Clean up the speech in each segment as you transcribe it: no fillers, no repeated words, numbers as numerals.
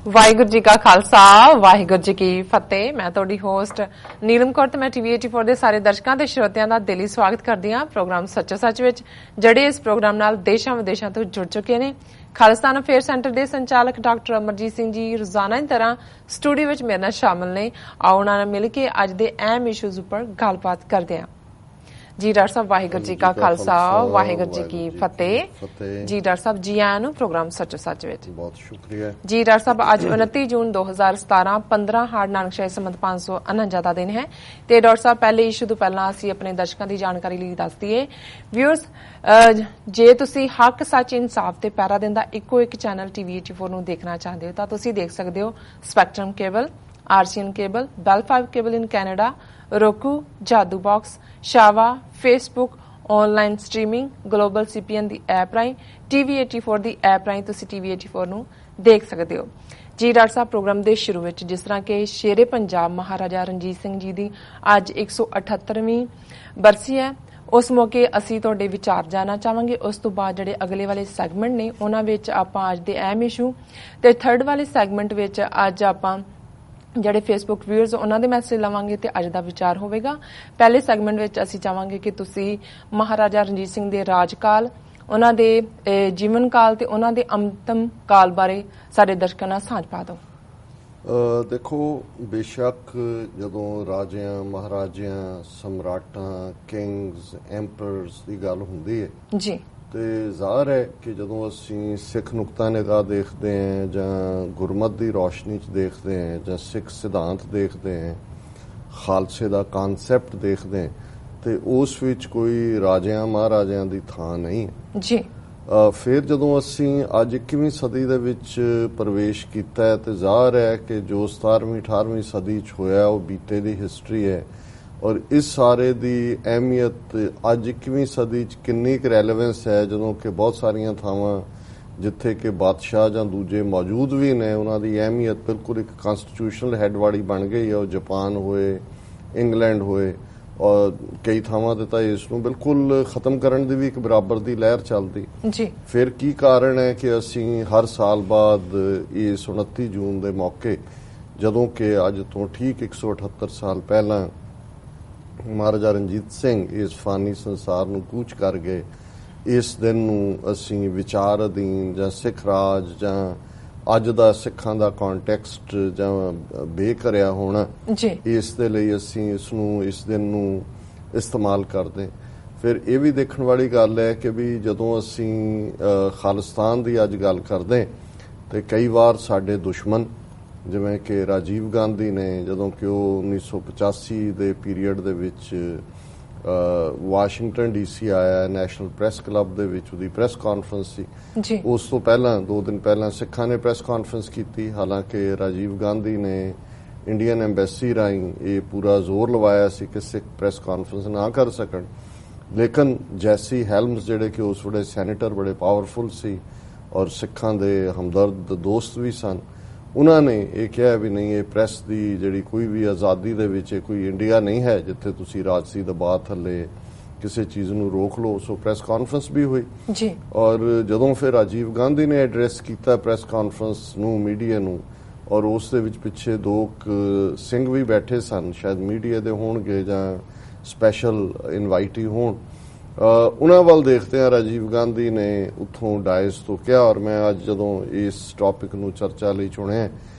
ਵਾਹਿਗੁਰੂ ਜੀ ਕਾ ਖਾਲਸਾ ਵਾਹਿਗੁਰੂ ਜੀ ਕੀ ਫਤਿਹ। ਮੈਂ ਤੁਹਾਡੀ ਹੋਸਟ ਨੀਲਮ ਕੌਰ ਤੇ ਮੈਂ ਟੀਵੀ 84 ਦੇ ਸਾਰੇ ਦਰਸ਼ਕਾਂ ਤੇ ਸਰੋਤਿਆਂ ਦਾ ਦਿਲੀ ਸਵਾਗਤ ਕਰਦੀ ਹਾਂ ਪ੍ਰੋਗਰਾਮ ਸੱਚੋ ਸੱਚ ਵਿੱਚ, ਜਿਹੜੇ ਇਸ ਪ੍ਰੋਗਰਾਮ ਨਾਲ ਦੇਸ਼ਾਂ ਵਿਦੇਸ਼ਾਂ ਤੋਂ ਜੁੜ ਚੁੱਕੇ ਨੇ। ਖਾਲਿਸਤਾਨ ਅਫੇਅਰ ਸੈਂਟਰ ਦੇ ਸੰਚਾਲਕ ਡਾਕਟਰ ਅਮਰਜੀਤ ਸਿੰਘ ਜੀ ਰੋਜ਼ਾਨਾ ਦੀ ਤਰ੍ਹਾਂ ਸਟੂਡੀਓ ਵਿੱਚ ਮੇਰੇ ਨਾਲ ਸ਼ਾਮਲ ਨੇ। ਆਓ ਉਹਨਾਂ ਨਾਲ ਮਿਲ ਕੇ ਅੱਜ ਦੇ ਅਹਿਮ ਇਸ਼ੂਜ਼ ਉੱਪਰ ਗੱਲਬਾਤ ਕਰਦੇ ਹਾਂ। ਜੀ ਡਾਕਟਰ ਸਾਹਿਬ ਵਾਹਿਗੁਰੂ ਜੀ ਕਾ ਖਾਲਸਾ ਵਾਹਿਗੁਰੂ ਜੀ ਕੀ ਫਤਿਹ। ਜੀ ਡਾਕਟਰ ਸਾਹਿਬ ਜੀ ਆਇਆਂ ਨੂੰ ਪ੍ਰੋਗਰਾਮ ਸੱਚੋ ਸੱਚ ਵਿੱਚ। ਬਹੁਤ ਸ਼ੁਕਰੀਆ ਜੀ ਡਾਕਟਰ ਸਾਹਿਬ। ਅੱਜ 29 ਜੂਨ 2017 15 ਹਾੜ ਨਾਨਕਸ਼ਾਹੀ ਸੰਮਤ 549 ਦਾ ਦਿਨ ਹੈ ਤੇ ਡਾਕਟਰ ਸਾਹਿਬ ਪਹਿਲੇ ਇਸ਼ੂ ਤੋਂ ਪਹਿਲਾਂ ਅਸੀਂ ਆਪਣੇ ਦਰਸ਼ਕਾਂ ਦੀ ਜਾਣਕਾਰੀ ਲਈ ਦੱਸ ਦਈਏ। ਵਿਊਅਰਸ, ਜੇ ਤੁਸੀਂ ਹੱਕ ਸੱਚ ਇਨਸਾਫ ਤੇ ਪਹਿਰਾ ਦਿੰਦਾ ਇੱਕੋ ਇੱਕ ਚੈਨਲ ਟੀਵੀ 84 ਨੂੰ ਦੇਖਣਾ ਚਾਹੁੰਦੇ ਹੋ ਤਾਂ ਤੁਸੀਂ ਦੇਖ ਸਕਦੇ ਹੋ Spectrum cable, RCN cable, Bell 5 cable in Canada, roku, Jadoo box, ਸ਼ਾਵਾ, Facebook, online streaming, global CPN ਦੀ ਐਪ ਰਾਹੀਂ, ਟੀਵੀ 84 ਦੀ ਐਪ ਰਾਹੀਂ ਤੁਸੀਂ ਟੀਵੀ 84 ਨੂੰ ਦੇਖ ਸਕਦੇ ਹੋ। ਜੀ ਡਾਕਟਰ ਸਾਹਿਬ, ਪ੍ਰੋਗਰਾਮ ਦੇ ਸ਼ੁਰੂ ਵਿੱਚ ਜਿਸ ਤਰ੍ਹਾਂ ਕਿ ਸ਼ੇਰੇ ਪੰਜਾਬ ਮਹਾਰਾਜਾ ਰਣਜੀਤ ਸਿੰਘ ਜੀ ਦੀ ਅੱਜ 178ਵੀਂ ਬਰਸੀ ਹੈ, ਉਸ ਮੌਕੇ ਅਸੀਂ ਤੁਹਾਡੇ ਵਿਚਾਰ ਜਾਣਨਾ ਚਾਹਾਂਗੇ। ਉਸ ਤੋਂ ਬਾਅਦ ਜਿਹੜੇ ਅਗਲੇ ਵਾਲੇ ਸੈਗਮੈਂਟ ਨੇ ਉਹਨਾਂ ਵਿੱਚ ਆਪਾਂ ਅੱਜ ਦੇ ਅਹਿਮ ਇਸ਼ੂ ਤੇ ਥਰਡ ਵਾਲੇ ਸੈਗਮੈਂਟ ਵਿੱਚ ਅੱਜ ਆਪਾਂ ਜਿਹੜੇ ਫੇਸਬੁੱਕ ਵਿਊਅਰਸ ਉਹਨਾਂ ਦੇ ਮੈਸੇਜ ਲਵਾਂਗੇ ਤੇ ਅੱਜ ਦਾ ਵਿਚਾਰ ਹੋਵੇਗਾ। ਪਹਿਲੇ ਸੈਗਮੈਂਟ ਵਿੱਚ ਅਸੀਂ ਚਾਹਾਂਗੇ ਕਿ ਤੁਸੀਂ ਮਹਾਰਾਜਾ ਰਣਜੀਤ ਸਿੰਘ ਦੇ ਰਾਜਕਾਲ, ਉਹਨਾਂ ਦੇ ਜੀਵਨ ਕਾਲ ਤੇ ਉਹਨਾਂ ਦੇ ਅੰਤਮ ਕਾਲ ਬਾਰੇ ਸਾਡੇ ਦਰਸ਼ਕਾਂ ਨਾਲ ਸਾਂਝ ਪਾ ਦਿਓ। ਦੇਖੋ, ਬੇਸ਼ੱਕ ਜਦੋਂ ਰਾਜਿਆਂ, ਮਹਾਰਾਜਿਆਂ, ਸਮਰਾਟਾਂ, ਕਿੰਗਸ, ਐਂਪਰਰਸ ਦੀ ਗੱਲ ਹੁੰਦੀ ਹੈ ਜੀ ਤੇ ਜ਼ਾਹਰ ਹੈ ਕਿ ਜਦੋਂ ਅਸੀਂ ਸਿੱਖ ਨੁਕਤਾ ਨਿਗਾਹ ਦੇਖਦੇ ਹਾਂ ਜਾਂ ਗੁਰਮਤ ਦੀ ਰੌਸ਼ਨੀ 'ਚ ਦੇਖਦੇ ਹਾਂ ਜਾਂ ਸਿੱਖ ਸਿਧਾਂਤ ਦੇਖਦੇ ਹਾਂ, ਖਾਲਸੇ ਦਾ ਕਨਸੈਪਟ ਦੇਖਦੇ ਹਾਂ ਤੇ ਉਸ ਵਿੱਚ ਕੋਈ ਰਾਜਿਆਂ ਮਹਾਰਾਜਿਆਂ ਦੀ ਥਾਂ ਨਹੀਂ ਹੈ ਜੀ। ਫਿਰ ਜਦੋਂ ਅਸੀਂ ਅੱਜ 21ਵੀਂ ਸਦੀ ਦੇ ਵਿੱਚ ਪ੍ਰਵੇਸ਼ ਕੀਤਾ ਹੈ ਤੇ ਜ਼ਾਹਰ ਹੈ ਕਿ ਜੋ 17ਵੀਂ 18ਵੀਂ ਸਦੀ 'ਚ ਹੋਇਆ ਉਹ ਬੀਤੇ ਦੀ ਹਿਸਟਰੀ ਹੈ ਔਰ ਇਸ ਸਾਰੇ ਦੀ ਅਹਿਮੀਅਤ ਅੱਜ 21ਵੀਂ ਸਦੀ 'ਚ ਕਿੰਨੀ ਕੁ ਰੈਲੇਵੈਂਸ ਹੈ, ਜਦੋਂ ਕਿ ਬਹੁਤ ਸਾਰੀਆਂ ਥਾਵਾਂ ਜਿੱਥੇ ਕਿ ਬਾਦਸ਼ਾਹ ਜਾਂ ਦੂਜੇ ਮੌਜੂਦ ਵੀ ਨੇ ਉਹਨਾਂ ਦੀ ਅਹਿਮੀਅਤ ਬਿਲਕੁਲ ਇੱਕ ਕਨਸਟੀਟਿਊਸ਼ਨਲ ਹੈੱਡ ਵਾਲੀ ਬਣ ਗਈ ਹੈ। ਉਹ ਜਾਪਾਨ ਹੋਏ, ਇੰਗਲੈਂਡ ਹੋਏ ਔਰ ਕਈ ਥਾਵਾਂ ਤੇ ਤਾਂ ਇਸ ਨੂੰ ਬਿਲਕੁਲ ਖਤਮ ਕਰਨ ਦੀ ਵੀ ਇੱਕ ਬਰਾਬਰ ਦੀ ਲਹਿਰ ਚੱਲਦੀ ਜੀ। ਫਿਰ ਕੀ ਕਾਰਨ ਹੈ ਕਿ ਅਸੀਂ ਹਰ ਸਾਲ ਬਾਅਦ ਇਸ 29 ਜੂਨ ਦੇ ਮੌਕੇ, ਜਦੋਂ ਕਿ ਅੱਜ ਤੋਂ ਠੀਕ 178 ਸਾਲ ਪਹਿਲਾਂ ਮਹਾਰਾਜਾ ਰਣਜੀਤ ਸਿੰਘ ਇਸ ਫਾਨੀ ਸੰਸਾਰ ਨੂੰ ਕੂਚ ਕਰ ਗਏ, ਇਸ ਦਿਨ ਨੂੰ ਅਸੀਂ ਵਿਚਾਰ ਅਧੀਨ ਜਾਂ ਸਿੱਖ ਰਾਜ ਜਾਂ ਅੱਜ ਦਾ ਸਿੱਖਾਂ ਦਾ ਕੰਟੈਕਸਟ ਜਾਂ ਬੇਕਰਿਆ ਹੋਣਾ, ਇਸ ਦੇ ਲਈ ਅਸੀਂ ਇਸ ਦਿਨ ਨੂੰ ਇਸਤੇਮਾਲ ਕਰਦੇ। ਫਿਰ ਇਹ ਵੀ ਦੇਖਣ ਵਾਲੀ ਗੱਲ ਹੈ ਕਿ ਵੀ ਜਦੋਂ ਅਸੀਂ ਖਾਲਿਸਤਾਨ ਦੀ ਅੱਜ ਗੱਲ ਕਰਦੇ ਤੇ ਕਈ ਵਾਰ ਸਾਡੇ ਦੁਸ਼ਮਣ ਜਿਵੇਂ ਕਿ ਰਾਜੀਵ ਗਾਂਧੀ ਨੇ, ਜਦੋਂ ਕਿ ਉਹ 1985 ਦੇ ਪੀਰੀਅਡ ਦੇ ਵਿੱਚ ਵਾਸ਼ਿੰਗਟਨ ਡੀਸੀ ਆਇਆ, ਨੈਸ਼ਨਲ ਪ੍ਰੈਸ ਕਲੱਬ ਦੇ ਵਿੱਚ ਉਹਦੀ ਪ੍ਰੈਸ ਕਾਨਫਰੰਸ ਸੀ। ਉਸ ਤੋਂ ਪਹਿਲਾਂ 2 ਦਿਨ ਪਹਿਲਾਂ ਸਿੱਖਾਂ ਨੇ ਪ੍ਰੈਸ ਕਾਨਫਰੰਸ ਕੀਤੀ। ਹਾਲਾਂਕਿ ਰਾਜੀਵ ਗਾਂਧੀ ਨੇ ਇੰਡੀਅਨ ਐਮਬੈਸੀ ਰਾਹੀਂ ਇਹ ਪੂਰਾ ਜ਼ੋਰ ਲਵਾਇਆ ਸੀ ਕਿ ਸਿੱਖ ਪ੍ਰੈਸ ਕਾਨਫਰੰਸ ਨਾ ਕਰ ਸਕਣ, ਲੇਕਿਨ ਜੈਸੀ ਹੈਲਮਸ ਜਿਹੜੇ ਕਿ ਉਸ ਵੇਲੇ ਸੈਨੇਟਰ ਬੜੇ ਪਾਵਰਫੁਲ ਸੀ ਔਰ ਸਿੱਖਾਂ ਦੇ ਹਮਦਰਦ ਦੋਸਤ ਵੀ ਸਨ, ਉਹਨਾਂ ਨੇ ਇਹ ਕਿਹਾ ਵੀ ਨਹੀਂ, ਇਹ ਪ੍ਰੈਸ ਦੀ ਜਿਹੜੀ ਕੋਈ ਵੀ ਆਜ਼ਾਦੀ ਦੇ ਵਿੱਚ ਕੋਈ ਇੰਡੀਆ ਨਹੀਂ ਹੈ ਜਿੱਥੇ ਤੁਸੀਂ ਰਾਜਸੀ ਦਬਾਅ ਥੱਲੇ ਕਿਸੇ ਚੀਜ਼ ਨੂੰ ਰੋਕ ਲਓ। ਸੋ ਪ੍ਰੈਸ ਕਾਨਫਰੰਸ ਵੀ ਹੋਈ ਜੀ। ਔਰ ਜਦੋਂ ਫਿਰ ਰਾਜੀਵ ਗਾਂਧੀ ਨੇ ਐਡਰੈਸ ਕੀਤਾ ਪ੍ਰੈਸ ਕਾਨਫਰੰਸ ਨੂੰ, ਮੀਡੀਆ ਨੂੰ, ਔਰ ਉਸ ਦੇ ਵਿੱਚ ਪਿੱਛੇ 2 ਸਿੰਘ ਵੀ ਬੈਠੇ ਸਨ, ਸ਼ਾਇਦ ਮੀਡੀਆ ਦੇ ਹੋਣਗੇ ਜਾਂ ਸਪੈਸ਼ਲ ਇਨਵਾਈਟੀ ਹੋਣ, ਉਹਨਾਂ ਵੱਲ ਦੇਖਦੇ ਆ ਰਾਜੀਵ ਗਾਂਧੀ ਨੇ ਉੱਥੋਂ ਡਾਇਸ ਤੋਂ ਕਿਹਾ, ਔਰ ਮੈਂ ਅੱਜ ਜਦੋਂ ਇਸ ਟੌਪਿਕ ਨੂੰ ਚਰਚਾ ਲਈ ਚੁਣਿਆ,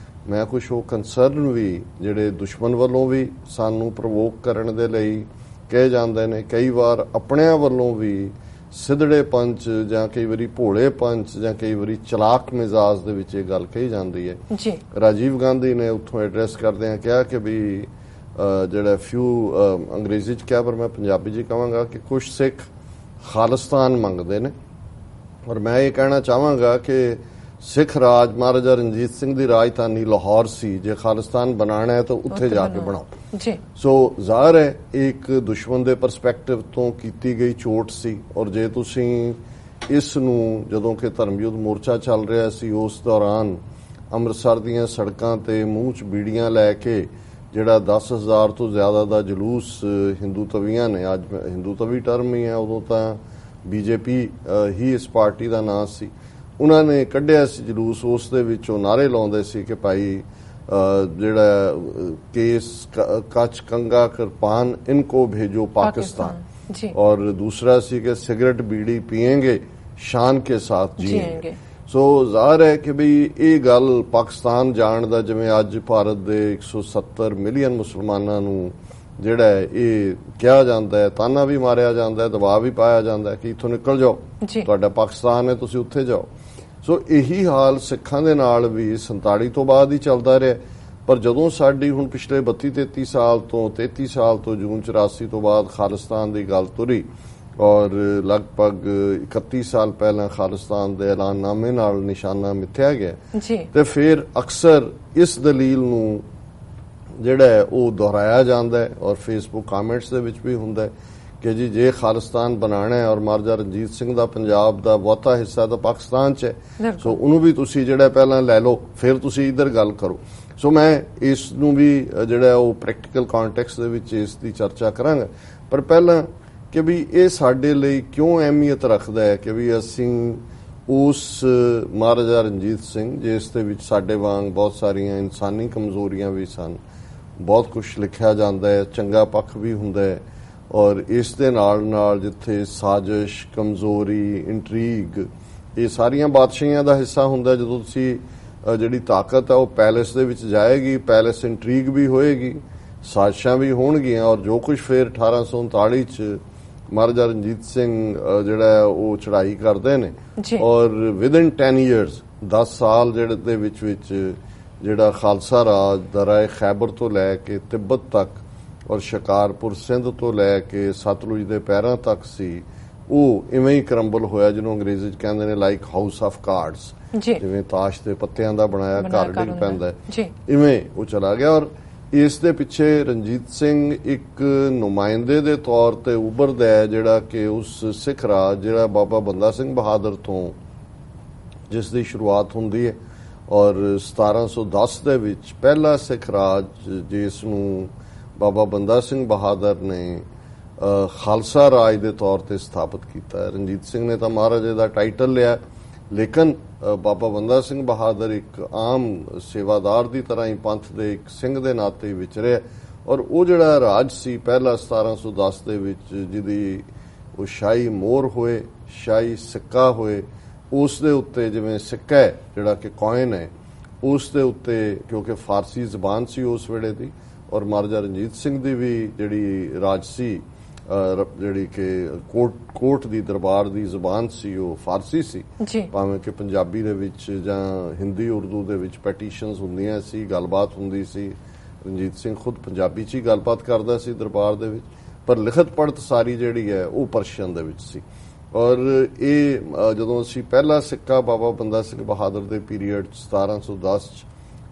ਮੈਂ ਕੁਛ ਉਹ ਕੰਸਰਨ ਵੀ ਜਿਹੜੇ ਦੁਸ਼ਮਣ ਵੱਲੋਂ ਵੀ ਸਾਨੂੰ ਪ੍ਰਵੋਕ ਕਰਨ ਦੇ ਲਈ ਕਹੇ ਜਾਂਦੇ ਨੇ, ਕਈ ਵਾਰ ਆਪਣਿਆਂ ਵੱਲੋਂ ਵੀ ਸਿੱਧੜੇ ਪੰਚ ਜਾਂ ਕਈ ਵਾਰੀ ਭੋਲੇ ਪੰਚ ਜਾਂ ਕਈ ਵਾਰੀ ਚਲਾਕ ਮਿਜ਼ਾਜ ਦੇ ਵਿੱਚ ਇਹ ਗੱਲ ਕਹੀ ਜਾਂਦੀ ਹੈ ਜੀ। ਰਾਜੀਵ ਗਾਂਧੀ ਨੇ ਉੱਥੋਂ ਐਡਰੈਸ ਕਰਦਿਆਂ ਕਿਹਾ ਕਿ ਵੀ ਜਿਹੜਾ ਅੰਗਰੇਜ਼ੀ 'ਚ ਕਿਹਾ ਪਰ ਮੈਂ ਪੰਜਾਬੀ 'ਚ ਕਹਾਂਗਾ ਕਿ ਕੁਛ ਸਿੱਖ ਖਾਲਿਸਤਾਨ ਮੰਗਦੇ ਨੇ, ਔਰ ਮੈਂ ਇਹ ਕਹਿਣਾ ਚਾਹਾਂਗਾ ਕਿ ਸਿੱਖ ਰਾਜ ਮਹਾਰਾਜਾ ਰਣਜੀਤ ਸਿੰਘ ਦੀ ਰਾਜਧਾਨੀ ਲਾਹੌਰ ਸੀ, ਜੇ ਖਾਲਿਸਤਾਨ ਬਣਾਉਣਾ ਹੈ ਤਾਂ ਉੱਥੇ ਜਾ ਕੇ ਬਣਾਓ ਜੀ। ਸੋ ਜ਼ਾਹਰ ਹੈ ਇੱਕ ਦੁਸ਼ਮਣ ਦੇ ਪਰਸਪੈਕਟਿਵ ਤੋਂ ਕੀਤੀ ਗਈ ਚੋਟ ਸੀ। ਔਰ ਜੇ ਤੁਸੀਂ ਇਸ ਨੂੰ, ਜਦੋਂ ਕਿ ਧਰਮ ਯੁੱਧ ਮੋਰਚਾ ਚੱਲ ਰਿਹਾ ਸੀ, ਉਸ ਦੌਰਾਨ ਅੰਮ੍ਰਿਤਸਰ ਦੀਆਂ ਸੜਕਾਂ ਤੇ ਮੂੰਹ 'ਚ ਬੀੜੀਆਂ ਲੈ ਕੇ ਜਿਹੜਾ 10,000 ਤੋਂ ਜ਼ਿਆਦਾ ਦਾ ਜਲੂਸ ਹਿੰਦੂ ਤਵੀਆਂ ਨੇ, ਅੱਜ ਹਿੰਦੂ ਤਵੀ ਟਰਮ ਹੀ ਹੈ, ਉਦੋਂ ਤਾਂ ਬੀਜੇਪੀ ਹੀ ਇਸ ਪਾਰਟੀ ਦਾ ਨਾਂ ਸੀ, ਉਹਨਾਂ ਨੇ ਕੱਢਿਆ ਸੀ ਜਲੂਸ, ਉਸ ਦੇ ਵਿੱਚ ਉਹ ਨਾਅਰੇ ਲਾਉਂਦੇ ਸੀ ਕਿ ਭਾਈ ਜਿਹੜਾ ਕੇਸ ਕੱਚ ਕੰਗਾ ਕਿਰਪਾਨ ਇਨਕੋ ਭੇਜੋ ਪਾਕਿस्तान, और दूसरा सी कि सिगरेट बीड़ी पिएंगे शान के साथ जिएंगे। सो ਜ਼ਾਹਰ ਹੈ ਕਿ ਬਈ ਇਹ ਗੱਲ ਪਾਕਿਸਤਾਨ ਜਾਣ ਦਾ, ਜਿਵੇਂ ਅੱਜ ਭਾਰਤ ਦੇ 170 ਮਿਲੀਅਨ ਮੁਸਲਮਾਨਾਂ ਨੂੰ ਜਿਹੜਾ ਇਹ ਕਿਹਾ ਜਾਂਦਾ ਹੈ, ਤਾਨਾ ਵੀ ਮਾਰਿਆ ਜਾਂਦਾ ਹੈ, ਦਬਾਅ ਵੀ ਪਾਇਆ ਜਾਂਦਾ ਹੈ ਕਿ ਇੱਥੋਂ ਨਿਕਲ ਜਾਓ, ਤੁਹਾਡਾ ਪਾਕਿਸਤਾਨ ਹੈ, ਤੁਸੀਂ ਉੱਥੇ ਜਾਓ। ਸੋ ਇਹੀ ਹਾਲ ਸਿੱਖਾਂ ਦੇ ਨਾਲ ਵੀ 47 ਤੋਂ ਬਾਅਦ ਹੀ ਚੱਲਦਾ ਰਿਹਾ। ਪਰ ਜਦੋਂ ਸਾਡੀ ਹੁਣ ਪਿਛਲੇ 32-33 ਸਾਲ ਤੋਂ 33 ਸਾਲ ਤੋਂ ਜੂਨ 84 ਤੋਂ ਬਾਅਦ ਖਾਲਿਸਤਾਨ ਦੀ ਗੱਲ ਤੁਰੀ ਔਰ ਲਗਭਗ 31 ਸਾਲ ਪਹਿਲਾਂ ਖਾਲਿਸਤਾਨ ਦੇ ਐਲਾਨਨਾਮੇ ਨਾਲ ਨਿਸ਼ਾਨਾ ਮਿੱਥਿਆ ਗਿਆ ਤੇ ਫਿਰ ਅਕਸਰ ਇਸ ਦਲੀਲ ਨੂੰ ਜਿਹੜਾ ਉਹ ਦੁਹਰਾਇਆ ਜਾਂਦਾ ਹੈ ਔਰ ਫੇਸਬੁੱਕ ਕਮੈਂਟਸ ਦੇ ਵਿੱਚ ਵੀ ਹੁੰਦਾ ਹੈ ਕਿ ਜੀ ਜੇ ਖਾਲਿਸਤਾਨ ਬਣਾਉਣਾ ਹੈ ਔਰ ਮਹਾਰਾਜਾ ਰਣਜੀਤ ਸਿੰਘ ਦਾ ਪੰਜਾਬ ਦਾ ਬਹੁਤਾ ਹਿੱਸਾ ਤਾਂ ਪਾਕਿਸਤਾਨ 'ਚ ਹੈ, ਸੋ ਉਹਨੂੰ ਵੀ ਤੁਸੀਂ ਜਿਹੜਾ ਪਹਿਲਾਂ ਲੈ ਲਓ, ਫਿਰ ਤੁਸੀਂ ਇੱਧਰ ਗੱਲ ਕਰੋ। ਸੋ ਮੈਂ ਇਸ ਨੂੰ ਵੀ ਜਿਹੜਾ ਉਹ ਪ੍ਰੈਕਟੀਕਲ ਕੰਟੈਕਸਟ ਦੇ ਵਿੱਚ ਇਸ ਦੀ ਚਰਚਾ ਕਰਾਂਗਾ। ਪਰ ਪਹਿਲਾਂ ਕਿ ਵੀ ਇਹ ਸਾਡੇ ਲਈ ਕਿਉਂ ਅਹਿਮੀਅਤ ਰੱਖਦਾ ਹੈ ਕਿ ਵੀ ਅਸੀਂ ਉਸ ਮਹਾਰਾਜਾ ਰਣਜੀਤ ਸਿੰਘ, ਜਿਸ ਦੇ ਵਿੱਚ ਸਾਡੇ ਵਾਂਗ ਬਹੁਤ ਸਾਰੀਆਂ ਇਨਸਾਨੀ ਕਮਜ਼ੋਰੀਆਂ ਵੀ ਸਨ, ਬਹੁਤ ਕੁਝ ਲਿਖਿਆ ਜਾਂਦਾ ਹੈ, ਚੰਗਾ ਪੱਖ ਵੀ ਹੁੰਦਾ ਹੈ, ਔਰ ਇਸ ਦੇ ਨਾਲ ਨਾਲ ਜਿੱਥੇ ਸਾਜ਼ਿਸ਼, ਕਮਜ਼ੋਰੀ, ਇੰਟਰੀਗ, ਇਹ ਸਾਰੀਆਂ ਬਾਦਸ਼ਾਹੀਆਂ ਦਾ ਹਿੱਸਾ ਹੁੰਦਾ। ਜਦੋਂ ਤੁਸੀਂ ਜਿਹੜੀ ਤਾਕਤ ਹੈ ਉਹ ਪੈਲੇਸ ਦੇ ਵਿੱਚ ਜਾਏਗੀ, ਪੈਲੇਸ ਇੰਟਰੀਗ ਵੀ ਹੋਏਗੀ, ਸਾਜ਼ਿਸ਼ਾਂ ਵੀ ਹੋਣਗੀਆਂ, ਔਰ ਜੋ ਕੁਝ ਫਿਰ 1839 ਚ ਮਹਾਰਾਜਾ ਰਣਜੀਤ ਸਿੰਘ ਜਿਹੜਾ ਉਹ ਚੜ੍ਹਾਈ ਕਰਦੇ ਨੇ ਔਰ ਵਿਦਨ 10 years 10 ਸਾਲ ਜਿਹੜੇ ਦੇ ਵਿੱਚ ਜਿਹੜਾ ਖਾਲਸਾ ਰਾਜ ਦਰਾਏ ਖੈਬਰ ਤੋਂ ਲੈ ਕੇ ਤਿੱਬਤ ਤੱਕ ਔਰ ਸ਼ਿਕਾਰਪੁਰ ਸਿੰਧ ਤੋਂ ਲੈ ਕੇ ਸਤਲੁਜ ਦੇ ਪੈਰਾਂ ਤੱਕ ਸੀ, ਉਹ ਇਵੇਂ ਹੀ ਕਰੰਬਲ ਹੋਇਆ, ਜਿਹਨੂੰ ਅੰਗਰੇਜ਼ੀ ਚ ਕਹਿੰਦੇ ਨੇ ਲਾਈਕ ਹਾਊਸ ਆਫ ਕਾਰਡਸ, ਜਿਵੇਂ ਤਾਸ਼ ਦੇ ਪੱਤਿਆਂ ਦਾ ਬਣਾਇਆ ਘਰ ਡਿੱਗ ਪੈਂਦਾ, ਇਵੇਂ ਉਹ ਚਲਾ ਗਿਆ। ਔਰ ਇਸ ਦੇ ਪਿੱਛੇ ਰਣਜੀਤ ਸਿੰਘ ਇੱਕ ਨੁਮਾਇੰਦੇ ਦੇ ਤੌਰ ਤੇ ਉੱਭਰਦਾ ਹੈ, ਜਿਹੜਾ ਕਿ ਉਸ ਸਿੱਖ ਰਾਜ ਜਿਹੜਾ ਬਾਬਾ ਬੰਦਾ ਸਿੰਘ ਬਹਾਦਰ ਤੋਂ ਜਿਸ ਦੀ ਸ਼ੁਰੂਆਤ ਹੁੰਦੀ ਹੈ ਔਰ 1710 ਦੇ ਵਿੱਚ ਪਹਿਲਾ ਸਿੱਖ ਰਾਜ ਜਿਸ ਨੂੰ ਬਾਬਾ ਬੰਦਾ ਸਿੰਘ ਬਹਾਦਰ ਨੇ ਖਾਲਸਾ ਰਾਜ ਦੇ ਤੌਰ ਤੇ ਸਥਾਪਿਤ ਕੀਤਾ। ਰਣਜੀਤ ਸਿੰਘ ਨੇ ਤਾਂ ਮਹਾਰਾਜੇ ਦਾ ਟਾਈਟਲ ਲਿਆ, ਲੇਕਿਨ ਬਾਬਾ ਬੰਦਾ ਸਿੰਘ ਬਹਾਦਰ ਇੱਕ ਆਮ ਸੇਵਾਦਾਰ ਦੀ ਤਰ੍ਹਾਂ ਹੀ ਪੰਥ ਦੇ ਇੱਕ ਸਿੰਘ ਦੇ ਨਾਤੇ ਵਿਚਰਿਆ ਔਰ ਉਹ ਜਿਹੜਾ ਰਾਜ ਸੀ ਪਹਿਲਾ 1710 ਦੇ ਵਿੱਚ, ਜਿਹਦੀ ਉਹ ਸ਼ਾਹੀ ਮੋਹਰ ਹੋਏ, ਸ਼ਾਹੀ ਸਿੱਕਾ ਹੋਏ, ਉਸ ਦੇ ਉੱਤੇ ਜਿਵੇਂ ਸਿੱਕਾ ਹੈ ਜਿਹੜਾ ਕਿ ਕੋਇਨ ਹੈ, ਉਸ ਦੇ ਉੱਤੇ ਕਿਉਂਕਿ ਫਾਰਸੀ ਜ਼ਬਾਨ ਸੀ ਉਸ ਵੇਲੇ ਦੀ ਔਰ ਮਹਾਰਾਜਾ ਰਣਜੀਤ ਸਿੰਘ ਦੀ ਵੀ ਜਿਹੜੀ ਰਾਜ ਸੀ, ਜਿਹੜੀ ਕਿ ਕੋਰਟ ਦੀ ਦਰਬਾਰ ਦੀ ਜ਼ਬਾਨ ਸੀ, ਉਹ ਫਾਰਸੀ ਸੀ, ਭਾਵੇਂ ਕਿ ਪੰਜਾਬੀ ਦੇ ਵਿੱਚ ਜਾਂ ਹਿੰਦੀ ਉਰਦੂ ਦੇ ਵਿੱਚ ਪੈਟੀਸ਼ਨਸ ਹੁੰਦੀਆਂ ਸੀ, ਗੱਲਬਾਤ ਹੁੰਦੀ ਸੀ। ਰਣਜੀਤ ਸਿੰਘ ਖੁਦ ਪੰਜਾਬੀ 'ਚ ਹੀ ਗੱਲਬਾਤ ਕਰਦਾ ਸੀ ਦਰਬਾਰ ਦੇ ਵਿੱਚ, ਪਰ ਲਿਖਤ ਪੜ੍ਹਤ ਸਾਰੀ ਜਿਹੜੀ ਹੈ ਉਹ ਪਰਸ਼ੀਅਨ ਦੇ ਵਿੱਚ ਸੀ। ਔਰ ਇਹ ਜਦੋਂ ਅਸੀਂ ਪਹਿਲਾ ਸਿੱਕਾ ਬਾਬਾ ਬੰਦਾ ਸਿੰਘ ਬਹਾਦਰ ਦੇ ਪੀਰੀਅਡ 1710 'ਚ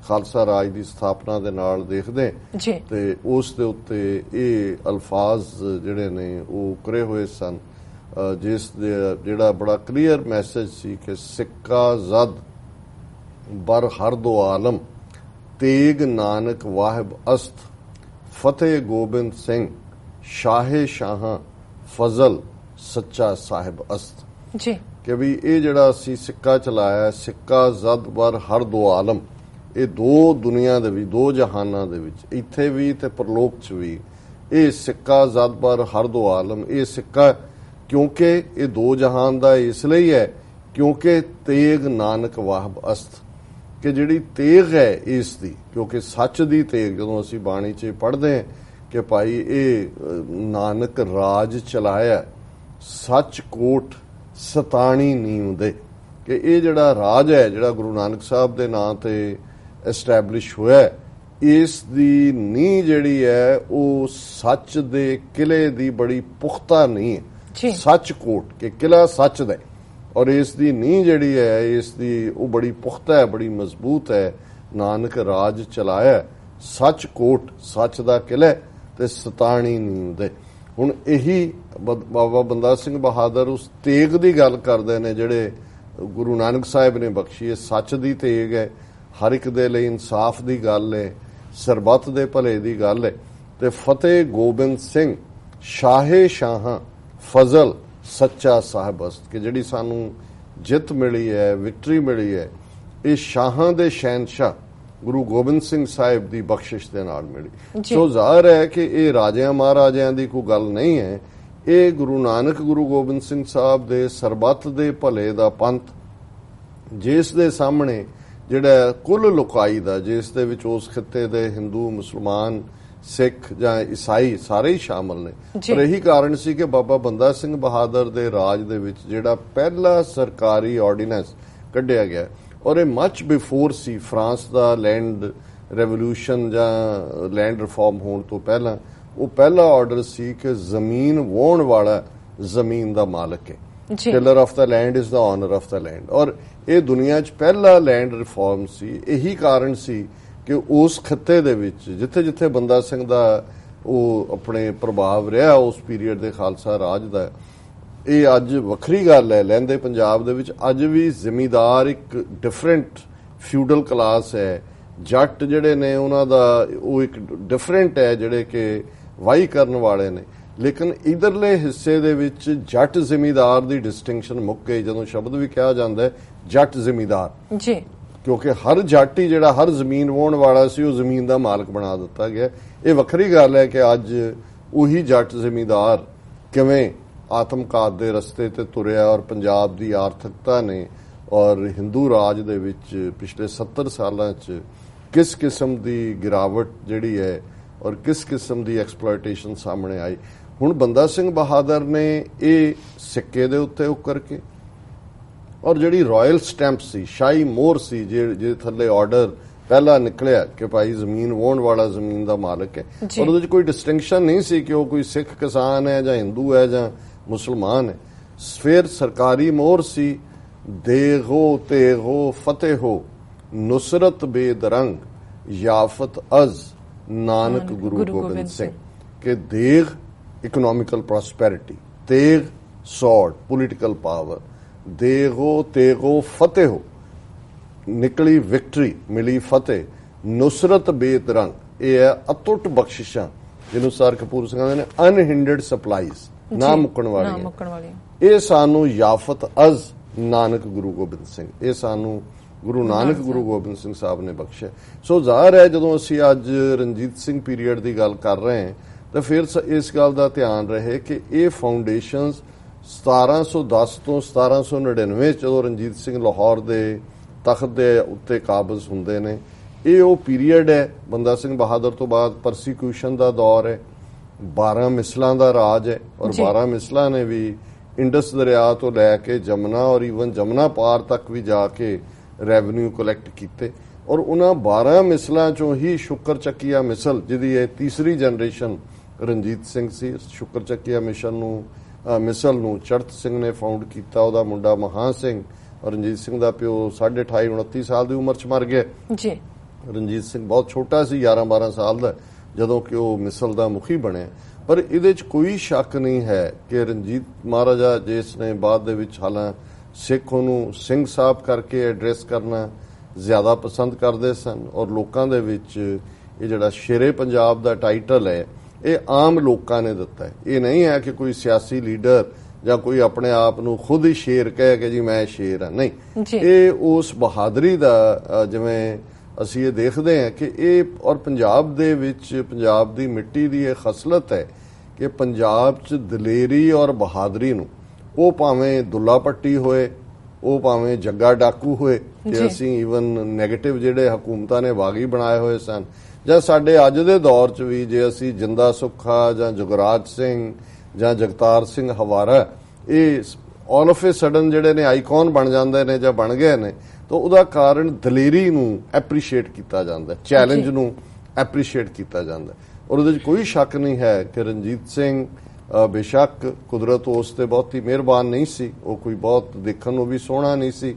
ਖਾਲਸਾ ਰਾਜ ਦੀ ਸਥਾਪਨਾ ਦੇ ਨਾਲ ਦੇਖਦੇ ਤੇ ਉਸ ਦੇ ਉੱਤੇ ਇਹ ਅਲਫਾਜ਼ ਜਿਹੜੇ ਨੇ ਉਹ ਉਕਰੇ ਹੋਏ ਸਨ, ਜਿਸ ਦੇ ਜਿਹੜਾ ਬੜਾ ਕਲੀਅਰ ਮੈਸੇਜ ਸੀ ਕਿ ਸਿੱਕਾ ਜ਼ਦ ਬਰ ਹਰ ਦੋ ਆਲਮ, ਤੇਗ ਨਾਨਕ ਵਾਹਿਬ ਅਸਤ, ਫਤਿਹ ਗੋਬਿੰਦ ਸਿੰਘ ਸ਼ਾਹੇ ਸ਼ਾਹਾਂ, ਫਜ਼ਲ ਸੱਚਾ ਸਾਹਿਬ ਅਸਤ। ਕਿ ਵੀ ਇਹ ਜਿਹੜਾ ਅਸੀਂ ਸਿੱਕਾ ਚਲਾਇਆ, ਸਿੱਕਾ ਜ਼ਦ ਬਰ ਹਰ ਦੋ ਆਲਮ, ਇਹ ਦੋ ਦੁਨੀਆ ਦੇ ਵਿੱਚ, ਦੋ ਜਹਾਨਾਂ ਦੇ ਵਿੱਚ, ਇੱਥੇ ਵੀ ਤੇ ਪਰਲੋਕ 'ਚ ਵੀ, ਇਹ ਸਿੱਕਾ ਜ਼ਦ ਬਰ ਹਰ ਦੋ ਆਲਮ, ਇਹ ਸਿੱਕਾ ਕਿਉਂਕਿ ਇਹ ਦੋ ਜਹਾਨ ਦਾ ਇਸ ਲਈ ਹੈ ਕਿਉਂਕਿ ਤੇਗ ਨਾਨਕ ਵਾਹਿਬ ਅਸਤ, ਕਿ ਜਿਹੜੀ ਤੇਗ ਹੈ ਇਸ ਦੀ, ਕਿਉਂਕਿ ਸੱਚ ਦੀ ਤੇਗ ਜਦੋਂ ਅਸੀਂ ਬਾਣੀ 'ਚ ਪੜ੍ਹਦੇ ਹਾਂ ਕਿ ਭਾਈ ਇਹ ਨਾਨਕ ਰਾਜ ਚਲਾਇਆ, ਸੱਚ ਕੋਟ ਸਤਾਣੀ ਨੀਂਵ ਦੇ, ਕਿ ਇਹ ਜਿਹੜਾ ਰਾਜ ਹੈ ਜਿਹੜਾ ਗੁਰੂ ਨਾਨਕ ਸਾਹਿਬ ਦੇ ਨਾਂ ਤੇ ਐਸਟੈਬਲਿਸ਼ ਹੋਇਆ, ਇਸ ਦੀ ਨੀਂਹ ਜਿਹੜੀ ਹੈ ਉਹ ਸੱਚ ਦੇ ਕਿਲੇ ਦੀ ਬੜੀ ਪੁਖਤਾ ਨੀਂਹ ਹੈ, ਸੱਚ ਕੋਟ ਕਿ ਕਿਲਾ ਸੱਚ ਦਾ, ਔਰ ਇਸ ਦੀ ਨੀਂਹ ਜਿਹੜੀ ਹੈ ਇਸ ਦੀ ਉਹ ਬੜੀ ਪੁਖਤਾ ਹੈ, ਬੜੀ ਮਜ਼ਬੂਤ ਹੈ। ਨਾਨਕ ਰਾਜ ਚਲਾਇਆ, ਸੱਚ ਕੋਟ, ਸੱਚ ਦਾ ਕਿਲਾ ਤੇ ਸਤਾਣੀ ਨੀਂਹ ਦੇ। ਹੁਣ ਇਹੀ ਬਾਬਾ ਬੰਦਾ ਸਿੰਘ ਬਹਾਦਰ ਉਸ ਤੇਗ ਦੀ ਗੱਲ ਕਰਦੇ ਨੇ ਜਿਹੜੇ ਗੁਰੂ ਨਾਨਕ ਸਾਹਿਬ ਨੇ ਬਖਸ਼ੀ ਹੈ, ਸੱਚ ਦੀ ਤੇਗ ਹੈ, ਹਰ ਇੱਕ ਦੇ ਲਈ ਇਨਸਾਫ ਦੀ ਗੱਲ ਹੈ, ਸਰਬੱਤ ਦੇ ਭਲੇ ਦੀ ਗੱਲ ਹੈ। ਤੇ ਫਤਿਹ ਗੋਬਿੰਦ ਸਿੰਘ ਸ਼ਾਹੇ ਸ਼ਾਹਾਂ, ਫਜ਼ਲ ਸੱਚਾ ਸਾਹਿਬ ਅਸਤ, ਕਿ ਜਿਹੜੀ ਸਾਨੂੰ ਜਿੱਤ ਮਿਲੀ ਹੈ, ਵਿਕਟਰੀ ਮਿਲੀ ਹੈ, ਇਹ ਸ਼ਾਹਾਂ ਦੇ ਸ਼ਹਿਨशाह ਗੁਰੂ ਗੋਬਿੰਦ ਸਿੰਘ ਸਾਹਿਬ ਦੀ ਬਖਸ਼ਿਸ਼ ਦੇ ਨਾਲ ਮਿਲੀ। ਸੋ ਜ਼ਾਹਰ ਹੈ ਕਿ ਇਹ ਰਾਜਿਆਂ ਮਹਾਰਾਜਿਆਂ ਦੀ ਕੋਈ ਗੱਲ ਨਹੀਂ ਹੈ, ਇਹ ਗੁਰੂ ਨਾਨਕ ਗੁਰੂ ਗੋਬਿੰਦ ਸਿੰਘ ਸਾਹਿਬ ਦੇ ਸਰਬੱਤ ਦੇ ਭਲੇ ਦਾ ਪੰਥ, ਜਿਸ ਦੇ ਸਾਹਮਣੇ ਜਿਹੜਾ ਕੁੱਲ ਲੋਕਾਈ ਦਾ, ਜਿਸ ਦੇ ਵਿੱਚ ਉਸ ਖਿੱਤੇ ਦੇ ਹਿੰਦੂ, ਮੁਸਲਮਾਨ, ਸਿੱਖ ਜਾਂ ਈਸਾਈ ਸਾਰੇ ਹੀ ਸ਼ਾਮਲ ਨੇ। ਪਰ ਇਹੀ ਕਾਰਨ ਸੀ ਕਿ ਬਾਬਾ ਬੰਦਾ ਸਿੰਘ ਬਹਾਦਰ ਦੇ ਰਾਜ ਦੇ ਵਿੱਚ ਜਿਹੜਾ ਪਹਿਲਾ ਸਰਕਾਰੀ ਆਰਡੀਨੈਂਸ ਕੱਢਿਆ ਗਿਆ, ਔਰ ਇਹ ਮੱਚ ਬਿਫੋਰ ਸੀ ਫਰਾਂਸ ਦਾ ਲੈਂਡ ਰੈਵੋਲੂਸ਼ਨ ਜਾਂ ਲੈਂਡ ਰਿਫਾਰਮ ਹੋਣ ਤੋਂ ਪਹਿਲਾਂ, ਉਹ ਪਹਿਲਾ ਆਰਡਰ ਸੀ ਕਿ ਜ਼ਮੀਨ ਵਾਹੁਣ ਵਾਲਾ ਜ਼ਮੀਨ ਦਾ ਮਾਲਕ ਹੈ। Tiller of the land is the owner of the land. ਔਰ ਇਹ ਦੁਨੀਆ 'ਚ ਪਹਿਲਾ ਲੈਂਡ ਰਿਫਾਰਮ ਸੀ। ਇਹੀ ਕਾਰਨ ਸੀ ਕਿ ਉਸ ਖਿੱਤੇ ਦੇ ਵਿੱਚ ਜਿੱਥੇ ਜਿੱਥੇ ਬੰਦਾ ਸਿੰਘ ਦਾ ਉਹ ਆਪਣੇ ਪ੍ਰਭਾਵ ਰਿਹਾ ਉਸ ਪੀਰੀਅਡ ਦੇ ਖਾਲਸਾ ਰਾਜ ਦਾ, ਇਹ ਅੱਜ ਵੱਖਰੀ ਗੱਲ ਹੈ। ਲਹਿੰਦੇ ਪੰਜਾਬ ਦੇ ਵਿੱਚ ਅੱਜ ਵੀ ਜ਼ਿਮੀਂਦਾਰ ਇੱਕ ਡਿਫਰੈਂਟ ਫਿਊਡਲ ਕਲਾਸ ਹੈ। ਜੱਟ ਜਿਹੜੇ ਨੇ ਉਹਨਾਂ ਦਾ ਉਹ ਇੱਕ ਡਿਫਰੈਂਟ ਹੈ, ਜਿਹੜੇ ਕਿ ਵਾਹੀ ਕਰਨ ਵਾਲੇ ਨੇ। ਲੇਕਿਨ ਇਧਰਲੇ ਹਿੱਸੇ ਦੇ ਵਿੱਚ ਜੱਟ ਜ਼ਿਮੀਂਦਾਰ ਦੀ ਡਿਸਟਿੰਕਸ਼ਨ ਮੁੱਕ ਗਈ ਜਦੋਂ ਸ਼ਬਦ ਵੀ ਕਿਹਾ ਜਾਂਦਾ ਹੈ ਜੱਟ ਜ਼ਿਮੀਂਦਾਰ ਜੀ, ਕਿਉਂਕਿ ਹਰ ਜੱਟ ਹੀ ਜਿਹੜਾ ਹਰ ਜ਼ਮੀਨ ਵਾਹੁਣ ਵਾਲਾ ਸੀ ਉਹ ਜ਼ਮੀਨ ਦਾ ਮਾਲਕ ਬਣਾ ਦਿੱਤਾ ਗਿਆ। ਇਹ ਵੱਖਰੀ ਗੱਲ ਹੈ ਕਿ ਅੱਜ ਉਹੀ ਜੱਟ ਜ਼ਿਮੀਂਦਾਰ ਕਿਵੇਂ ਆਤਮਘਾਤ ਦੇ ਰਸਤੇ ਤੇ ਤੁਰਿਆ, ਔਰ ਪੰਜਾਬ ਦੀ ਆਰਥਿਕਤਾ ਨੇ ਔਰ ਹਿੰਦੂ ਰਾਜ ਦੇ ਵਿੱਚ ਪਿਛਲੇ 70 ਸਾਲਾਂ 'ਚ ਕਿਸ ਕਿਸਮ ਦੀ ਗਿਰਾਵਟ ਜਿਹੜੀ ਹੈ ਔਰ ਕਿਸ ਕਿਸਮ ਦੀ ਐਕਸਪਲੋਇਟੇਸ਼ਨ ਸਾਹਮਣੇ ਆਈ। ਹੁਣ ਬੰਦਾ ਸਿੰਘ ਬਹਾਦਰ ਨੇ ਇਹ ਸਿੱਕੇ ਦੇ ਉੱਤੇ ਉੱਕਰ ਕੇ ਔਰ ਜਿਹੜੀ ਰਾਇਲ ਸਟੈਂਪ ਸੀ, ਸ਼ਾਹੀ ਮੋਹਰ ਸੀ, ਜਿਹਦੇ ਥੱਲੇ ਆਰਡਰ ਪਹਿਲਾ ਨਿਕਲਿਆ ਕਿ ਭਾਈ ਜ਼ਮੀਨ ਵਾਹੁਣ ਵਾਲਾ ਜ਼ਮੀਨ ਦਾ ਮਾਲਕ ਹੈ, ਔਰ ਉਹਦੇ 'ਚ ਕੋਈ ਡਿਸਟਿੰਕਸ਼ਨ ਨਹੀਂ ਸੀ ਕਿ ਉਹ ਕੋਈ ਸਿੱਖ ਕਿਸਾਨ ਹੈ ਜਾਂ ਹਿੰਦੂ ਹੈ ਜਾਂ ਮੁਸਲਮਾਨ ਹੈ। ਫਿਰ ਸਰਕਾਰੀ ਮੋਹਰ ਸੀ, ਦੇਗੋ ਤੇਗੋ ਫਤਿਹ ਹੋ ਨੁਸਰਤ ਬੇਦਰੰਗ ਯਾਫਤ ਅਜ਼ ਨਾਨਕ ਗੁਰੂ ਗੋਬਿੰਦ ਸਿੰਘ। ਕਿ ਦੇਗ ਇਕਨੋਮਿਕਲ ਪ੍ਰੋਸਪੈਰਿਟੀ, ਤੇਗ ਸੌਰਡ ਪੋਲੀਟੀਕਲ ਪਾਵਰ, ਦੇਗੋ ਤੇਗੋ ਫਤਿਹ ਹੋ ਨਿਕਲੀ ਵਿਕਟਰੀ, ਮਿਲੀ ਫਤਿਹ, ਨੁਸਰਤ ਬੇਦਰੰਗ ਇਹ ਹੈ ਅਤੁੱਟ ਬਖਸ਼ਿਸ਼ਾਂ, ਜਿਹਨੂੰ ਸਰ ਕਪੂਰ ਸਿੰਘ ਕਹਿੰਦੇ ਨੇ ਅਨਹਿੰਡਰਡ ਸਪਲਾਈਜ਼, ਨਾ ਮੁੱਕਣ ਵਾਲੀਆਂ। ਇਹ ਸਾਨੂੰ ਯਾਫਤ ਅਜ਼ ਨਾਨਕ ਗੁਰੂ ਗੋਬਿੰਦ ਸਿੰਘ, ਇਹ ਸਾਨੂੰ ਗੁਰੂ ਨਾਨਕ ਗੁਰੂ ਗੋਬਿੰਦ ਸਿੰਘ ਸਾਹਿਬ ਨੇ ਬਖਸ਼ਿਆ। ਸੋ ਜ਼ਾਹਰ ਹੈ ਜਦੋਂ ਅਸੀਂ ਅੱਜ ਰਣਜੀਤ ਸਿੰਘ ਪੀਰੀਅਡ ਦੀ ਗੱਲ ਕਰ ਰਹੇ ਹਾਂ ਤਾਂ ਫਿਰ ਇਸ ਗੱਲ ਦਾ ਧਿਆਨ ਰਹੇ ਕਿ ਇਹ ਫਾਊਂਡੇਸ਼ਨਸ 1710 ਤੋਂ 1799 ਜਦੋਂ ਰਣਜੀਤ ਸਿੰਘ ਲਾਹੌਰ ਦੇ ਤਖਤ ਦੇ ਉੱਤੇ ਕਾਬਜ਼ ਹੁੰਦੇ ਨੇ, ਇਹ ਉਹ ਪੀਰੀਅਡ ਹੈ। ਬੰਦਾ ਸਿੰਘ ਬਹਾਦਰ ਤੋਂ ਬਾਅਦ ਪਰਸੀਕਿਊਸ਼ਨ ਦਾ ਦੌਰ ਹੈ, 12 ਮਿਸਲਾਂ ਦਾ ਰਾਜ ਹੈ, ਔਰ 12 ਮਿਸਲਾਂ ਨੇ ਵੀ ਇੰਡਸ ਦਰਿਆ ਤੋਂ ਲੈ ਕੇ ਜਮਨਾ ਔਰ ਈਵਨ ਜਮਨਾ ਪਾਰ ਤੱਕ ਵੀ ਜਾ ਕੇ ਰੈਵਨਿਊ ਕਲੈਕਟ ਕੀਤੇ। ਔਰ ਉਹਨਾਂ 12 ਮਿਸਲਾਂ ਚੋਂ ਹੀ ਸ਼ੁਕਰ ਚੱਕੀਆ ਮਿਸਲ, ਜਿਹਦੀ ਇਹ ਤੀਸਰੀ ਜਨਰੇਸ਼ਨ ਰਣਜੀਤ ਸਿੰਘ ਸੀ, ਸ਼ੁਕਰ ਚੱਕੀਆ ਮਿਸਲ ਨੂੰ ਚੜਤ ਸਿੰਘ ਨੇ ਫਾਊਂਡ ਕੀਤਾ। ਉਹਦਾ ਮੁੰਡਾ ਮਹਾਂ ਸਿੰਘ, ਰਣਜੀਤ ਸਿੰਘ ਦਾ ਪਿਓ 28.5 29 ਸਾਲ ਦੀ ਉਮਰ 'ਚ ਮਰ ਗਿਆ ਜੀ। ਰਣਜੀਤ ਸਿੰਘ ਬਹੁਤ ਛੋਟਾ ਸੀ, 11-12 ਸਾਲ ਦਾ, ਜਦੋਂ ਕਿ ਉਹ ਮਿਸਲ ਦਾ ਮੁਖੀ ਬਣਿਆ। ਪਰ ਇਹਦੇ 'ਚ ਕੋਈ ਸ਼ੱਕ ਨਹੀਂ ਹੈ ਕਿ ਰਣਜੀਤ ਮਹਾਰਾਜਾ, ਜਿਸ ਨੇ ਬਾਅਦ ਦੇ ਵਿੱਚ ਹਾਲਾਂ ਸਿੱਖ ਉਹਨੂੰ ਸਿੰਘ ਸਾਹਿਬ ਕਰਕੇ ਐਡਰੈਸ ਕਰਨਾ ਜ਼ਿਆਦਾ ਪਸੰਦ ਕਰਦੇ ਸਨ, ਔਰ ਲੋਕਾਂ ਦੇ ਵਿੱਚ ਇਹ ਜਿਹੜਾ ਸ਼ੇਰੇ ਪੰਜਾਬ ਦਾ ਟਾਈਟਲ ਹੈ ਇਹ ਆਮ ਲੋਕਾਂ ਨੇ ਦਿੱਤਾ ਹੈ। ਇਹ ਨਹੀਂ ਹੈ ਕਿ ਕੋਈ ਸਿਆਸੀ ਲੀਡਰ ਜਾਂ ਕੋਈ ਆਪਣੇ ਆਪ ਨੂੰ ਖੁਦ ਹੀ ਸ਼ੇਰ ਕਹੇ ਕਿ ਜੀ ਮੈਂ ਸ਼ੇਰ ਹਾਂ, ਨਹੀਂ। ਇਹ ਉਸ ਬਹਾਦਰੀ ਦਾ, ਜਿਵੇਂ ਅਸੀਂ ਇਹ ਦੇਖਦੇ ਹਾਂ ਕਿ ਇਹ ਔਰ ਪੰਜਾਬ ਦੇ ਵਿੱਚ ਪੰਜਾਬ ਦੀ ਮਿੱਟੀ ਦੀ ਇਹ ਖਸਲਤ ਹੈ ਕਿ ਪੰਜਾਬ 'ਚ ਦਲੇਰੀ ਔਰ ਬਹਾਦਰੀ ਨੂੰ, ਉਹ ਭਾਵੇਂ ਦੁੱਲਾ ਪੱਟੀ ਹੋਏ, ਉਹ ਭਾਵੇਂ ਜੱਗਾ ਡਾਕੂ ਹੋਏ, ਕਿ ਅਸੀਂ ਈਵਨ ਨੈਗੇਟਿਵ ਜਿਹੜੇ ਹਕੂਮਤਾਂ ਨੇ ਬਾਗੀ ਬਣਾਏ ਹੋਏ ਸਨ, ਜਾਂ ਸਾਡੇ ਅੱਜ ਦੇ ਦੌਰ 'ਚ ਵੀ ਜੇ ਅਸੀਂ ਜਿੰਦਾ ਸੁੱਖਾ ਜਾਂ ਜੁਗਰਾਜ ਸਿੰਘ ਜਾਂ ਜਗਤਾਰ ਸਿੰਘ ਹਵਾਰਾ, ਇਹ ਆਲ ਆਫ ਏ ਸਡਨ ਜਿਹੜੇ ਨੇ ਆਈਕਨ ਬਣ ਜਾਂਦੇ ਨੇ ਜਾਂ ਬਣ ਗਏ ਨੇ, ਤਾਂ ਉਹਦਾ ਕਾਰਨ ਦਲੇਰੀ ਨੂੰ ਐਪਰੀਸ਼ੀਏਟ ਕੀਤਾ ਜਾਂਦਾ, ਚੈਲੰਜ ਨੂੰ ਐਪਰੀਸ਼ੀਏਟ ਕੀਤਾ ਜਾਂਦਾ। ਔਰ ਉਹਦੇ 'ਚ ਕੋਈ ਸ਼ੱਕ ਨਹੀਂ ਹੈ ਕਿ ਰਣਜੀਤ ਸਿੰਘ ਬੇਸ਼ੱਕ ਕੁਦਰਤ ਉਸ ਤੇ ਬਹੁਤੀ ਮਿਹਰਬਾਨ ਨਹੀਂ ਸੀ, ਉਹ ਕੋਈ ਬਹੁਤ ਦੇਖਣ ਨੂੰ ਵੀ ਸੋਹਣਾ ਨਹੀਂ ਸੀ,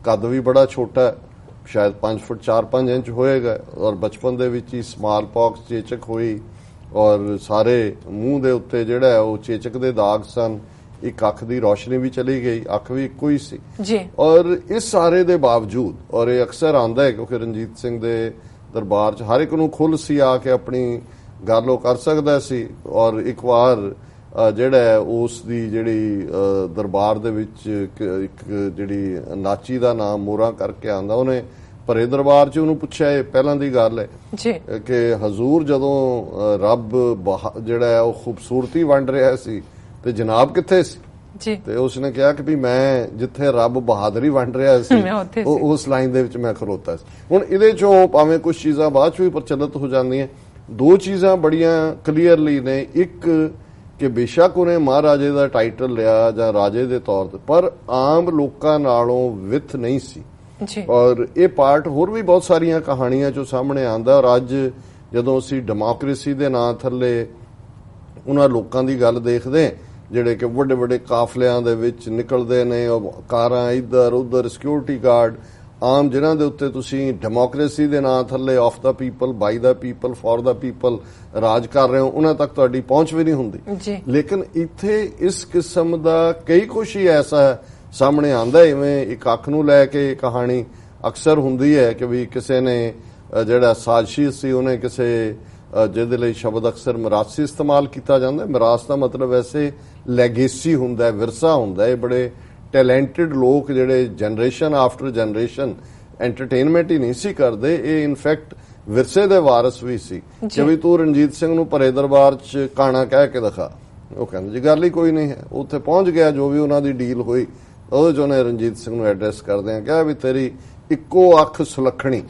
ਕੱਦ ਵੀ ਬੜਾ ਛੋਟਾ, ਸ਼ਾਇਦ 5 ਫੁੱਟ 4-5 ਇੰਚ ਹੋਏਗਾ, ਔਰ ਬਚਪਨ ਦੇ ਵਿੱਚ ਹੀ ਸਮਾਲ ਪੌਕਸ ਚੇਚਕ ਹੋਈ, ਔਰ ਸਾਰੇ ਮੂੰਹ ਦੇ ਉੱਤੇ ਜਿਹੜਾ ਉਹ ਚੇਚਕ ਦੇ ਦਾਗ ਸਨ, ਇੱਕ ਅੱਖ ਦੀ ਰੋਸ਼ਨੀ ਵੀ ਚਲੀ ਗਈ, ਅੱਖ ਵੀ ਇੱਕੋ ਹੀ ਸੀ ਜੀ। ਔਰ ਇਸ ਸਾਰੇ ਦੇ ਬਾਵਜੂਦ, ਔਰ ਇਹ ਅਕਸਰ ਆਉਂਦਾ ਹੈ ਕਿਉਂਕਿ ਰਣਜੀਤ ਸਿੰਘ ਦੇ ਦਰਬਾਰ 'ਚ ਹਰ ਇੱਕ ਨੂੰ ਖੁੱਲ੍ਹ ਸੀ, ਆ ਕੇ ਆਪਣੀ ਗੱਲ ਉਹ ਕਰ ਸਕਦਾ ਸੀ। ਔਰ ਇੱਕ ਵਾਰ ਜਿਹੜਾ ਉਸ ਦੀ ਜਿਹੜੀ ਦਰਬਾਰ ਦੇ ਵਿੱਚ ਇੱਕ ਜਿਹੜੀ ਨਾਚੀ ਦਾ ਨਾਮ ਮੋਰਾ ਕਰਕੇ ਆਂਦਾ, ਉਹਨੇ ਭਰੇ ਦਰਬਾਰ 'ਚ ਉਹਨੂੰ ਪੁੱਛਿਆ, ਇਹ ਪਹਿਲਾਂ ਦੀ ਗੱਲ ਹੈ ਕਿ ਹਜ਼ੂਰ ਜਦੋਂ ਰੱਬ ਜਿਹੜਾ ਉਹ ਖੂਬਸੂਰਤੀ ਵੰਡ ਰਿਹਾ ਸੀ ਤੇ ਜਨਾਬ ਕਿੱਥੇ ਸੀ? ਤੇ ਉਸਨੇ ਕਿਹਾ ਕਿ ਵੀ ਮੈਂ ਜਿੱਥੇ ਰੱਬ ਬਹਾਦਰੀ ਵੰਡ ਰਿਹਾ ਸੀ ਉਸ ਲਾਈਨ ਦੇ ਵਿੱਚ ਮੈਂ ਖਲੋਤਾ ਸੀ। ਹੁਣ ਇਹਦੇ ਚੋਂ ਭਾਵੇਂ ਕੁਝ ਚੀਜ਼ਾਂ ਬਾਅਦ ਚ ਵੀ ਪ੍ਰਚਲਿਤ ਹੋ ਜਾਂਦੀਆਂ, ਦੋ ਚੀਜ਼ਾਂ ਬੜੀਆਂ ਕਲੀਅਰਲੀ ਨੇ। ਇੱਕ ਕਿ ਬੇਸ਼ੱਕ ਉਹਨੇ ਮਹਾਰਾਜੇ ਦਾ ਟਾਈਟਲ ਲਿਆ ਜਾਂ ਰਾਜੇ ਦੇ ਤੌਰ ਤੇ, ਪਰ ਆਮ ਲੋਕਾਂ ਨਾਲੋਂ ਵਿੱਥ ਨਹੀਂ ਸੀ। ਔਰ ਇਹ ਪਾਰਟ ਹੋਰ ਵੀ ਬਹੁਤ ਸਾਰੀਆਂ ਕਹਾਣੀਆਂ ਚੋਂ ਸਾਹਮਣੇ ਆਉਂਦਾ। ਔਰ ਅੱਜ ਜਦੋਂ ਅਸੀਂ ਡੈਮੋਕ੍ਰੇਸੀ ਦੇ ਨਾਂ ਥੱਲੇ ਉਹਨਾਂ ਲੋਕਾਂ ਦੀ ਗੱਲ ਦੇਖਦੇ ਜਿਹੜੇ ਕਿ ਵੱਡੇ ਵੱਡੇ ਕਾਫਲਿਆਂ ਦੇ ਵਿੱਚ ਨਿਕਲਦੇ ਨੇ, ਕਾਰਾਂ ਇੱਧਰ ਉੱਧਰ, ਸਿਕਿਉਰਿਟੀ ਗਾਰਡ, ਆਮ ਜਿਨ੍ਹਾਂ ਦੇ ਉੱਤੇ ਤੁਸੀਂ ਡੈਮੋਕ੍ਰੇਸੀ ਦੇ ਨਾਂ ਥੱਲੇ of the people, by the people, for the people ਰਾਜ ਕਰ ਰਹੇ ਹੋ, ਉਹਨਾਂ ਤੱਕ ਤੁਹਾਡੀ ਪਹੁੰਚ ਵੀ ਨਹੀਂ ਹੁੰਦੀ। ਲੇਕਿਨ ਇੱਥੇ ਇਸ ਕਿਸਮ ਦਾ ਕਈ ਕੁਛ ਹੀ ਐਸਾ ਸਾਹਮਣੇ ਆਉਂਦਾ। ਇਵੇਂ ਇੱਕ ਅੱਖ ਨੂੰ ਲੈ ਕੇ ਕਹਾਣੀ ਅਕਸਰ ਹੁੰਦੀ ਹੈ ਕਿ ਵੀ ਕਿਸੇ ਨੇ ਜਿਹੜਾ ਸਾਜ਼ਿਸ਼ ਸੀ, ਉਹਨੇ ਕਿਸੇ ਜਿਹਦੇ ਲਈ ਸ਼ਬਦ ਅਕਸਰ ਮਿਰਾਸੀ ਇਸਤੇਮਾਲ ਕੀਤਾ ਜਾਂਦਾ। ਮਿਰਾਸ ਦਾ ਮਤਲਬ ਵੈਸੇ ਲੈਗੇਸੀ ਹੁੰਦਾ, ਵਿਰਸਾ ਹੁੰਦਾ। ਇਹ ਬੜੇ ਟੈਲੈਂਟਡ ਲੋਕ ਜਿਹੜੇ ਜਨਰੇਸ਼ਨ ਆਫਟਰ ਜਨਰੇਸ਼ਨ ਐਂਟਰਟੇਨਮੈਂਟ ਹੀ ਨਹੀਂ ਸੀ ਕਰਦੇ, ਇਹ ਇਨਫੈਕਟ ਵਿਰਸੇ ਦੇ ਵਾਰਿਸ ਵੀ ਸੀ ਕਿ ਵੀ ਤੂੰ ਰਣਜੀਤ ਸਿੰਘ ਨੂੰ ਭਰੇ ਦਰਬਾਰ 'ਚ ਕਾਣਾ ਕਹਿ ਕੇ ਦਿਖਾ। ਉਹ ਕਹਿੰਦੇ ਜੀ ਗੱਲ ਹੀ ਕੋਈ ਨਹੀਂ ਹੈ। ਉੱਥੇ ਪਹੁੰਚ ਗਿਆ, ਜੋ ਵੀ ਉਹਨਾਂ ਦੀ ਡੀਲ ਹੋਈ ਉਹਦੇ 'ਚ ਉਹਨੇ ਰਣਜੀਤ ਸਿੰਘ ਨੂੰ ਐਡਰੈਸ ਕਰਦਿਆਂ ਕਿਹਾ ਵੀ ਤੇਰੀ ਇੱਕੋ ਅੱਖ ਸੁਲੱਖਣੀ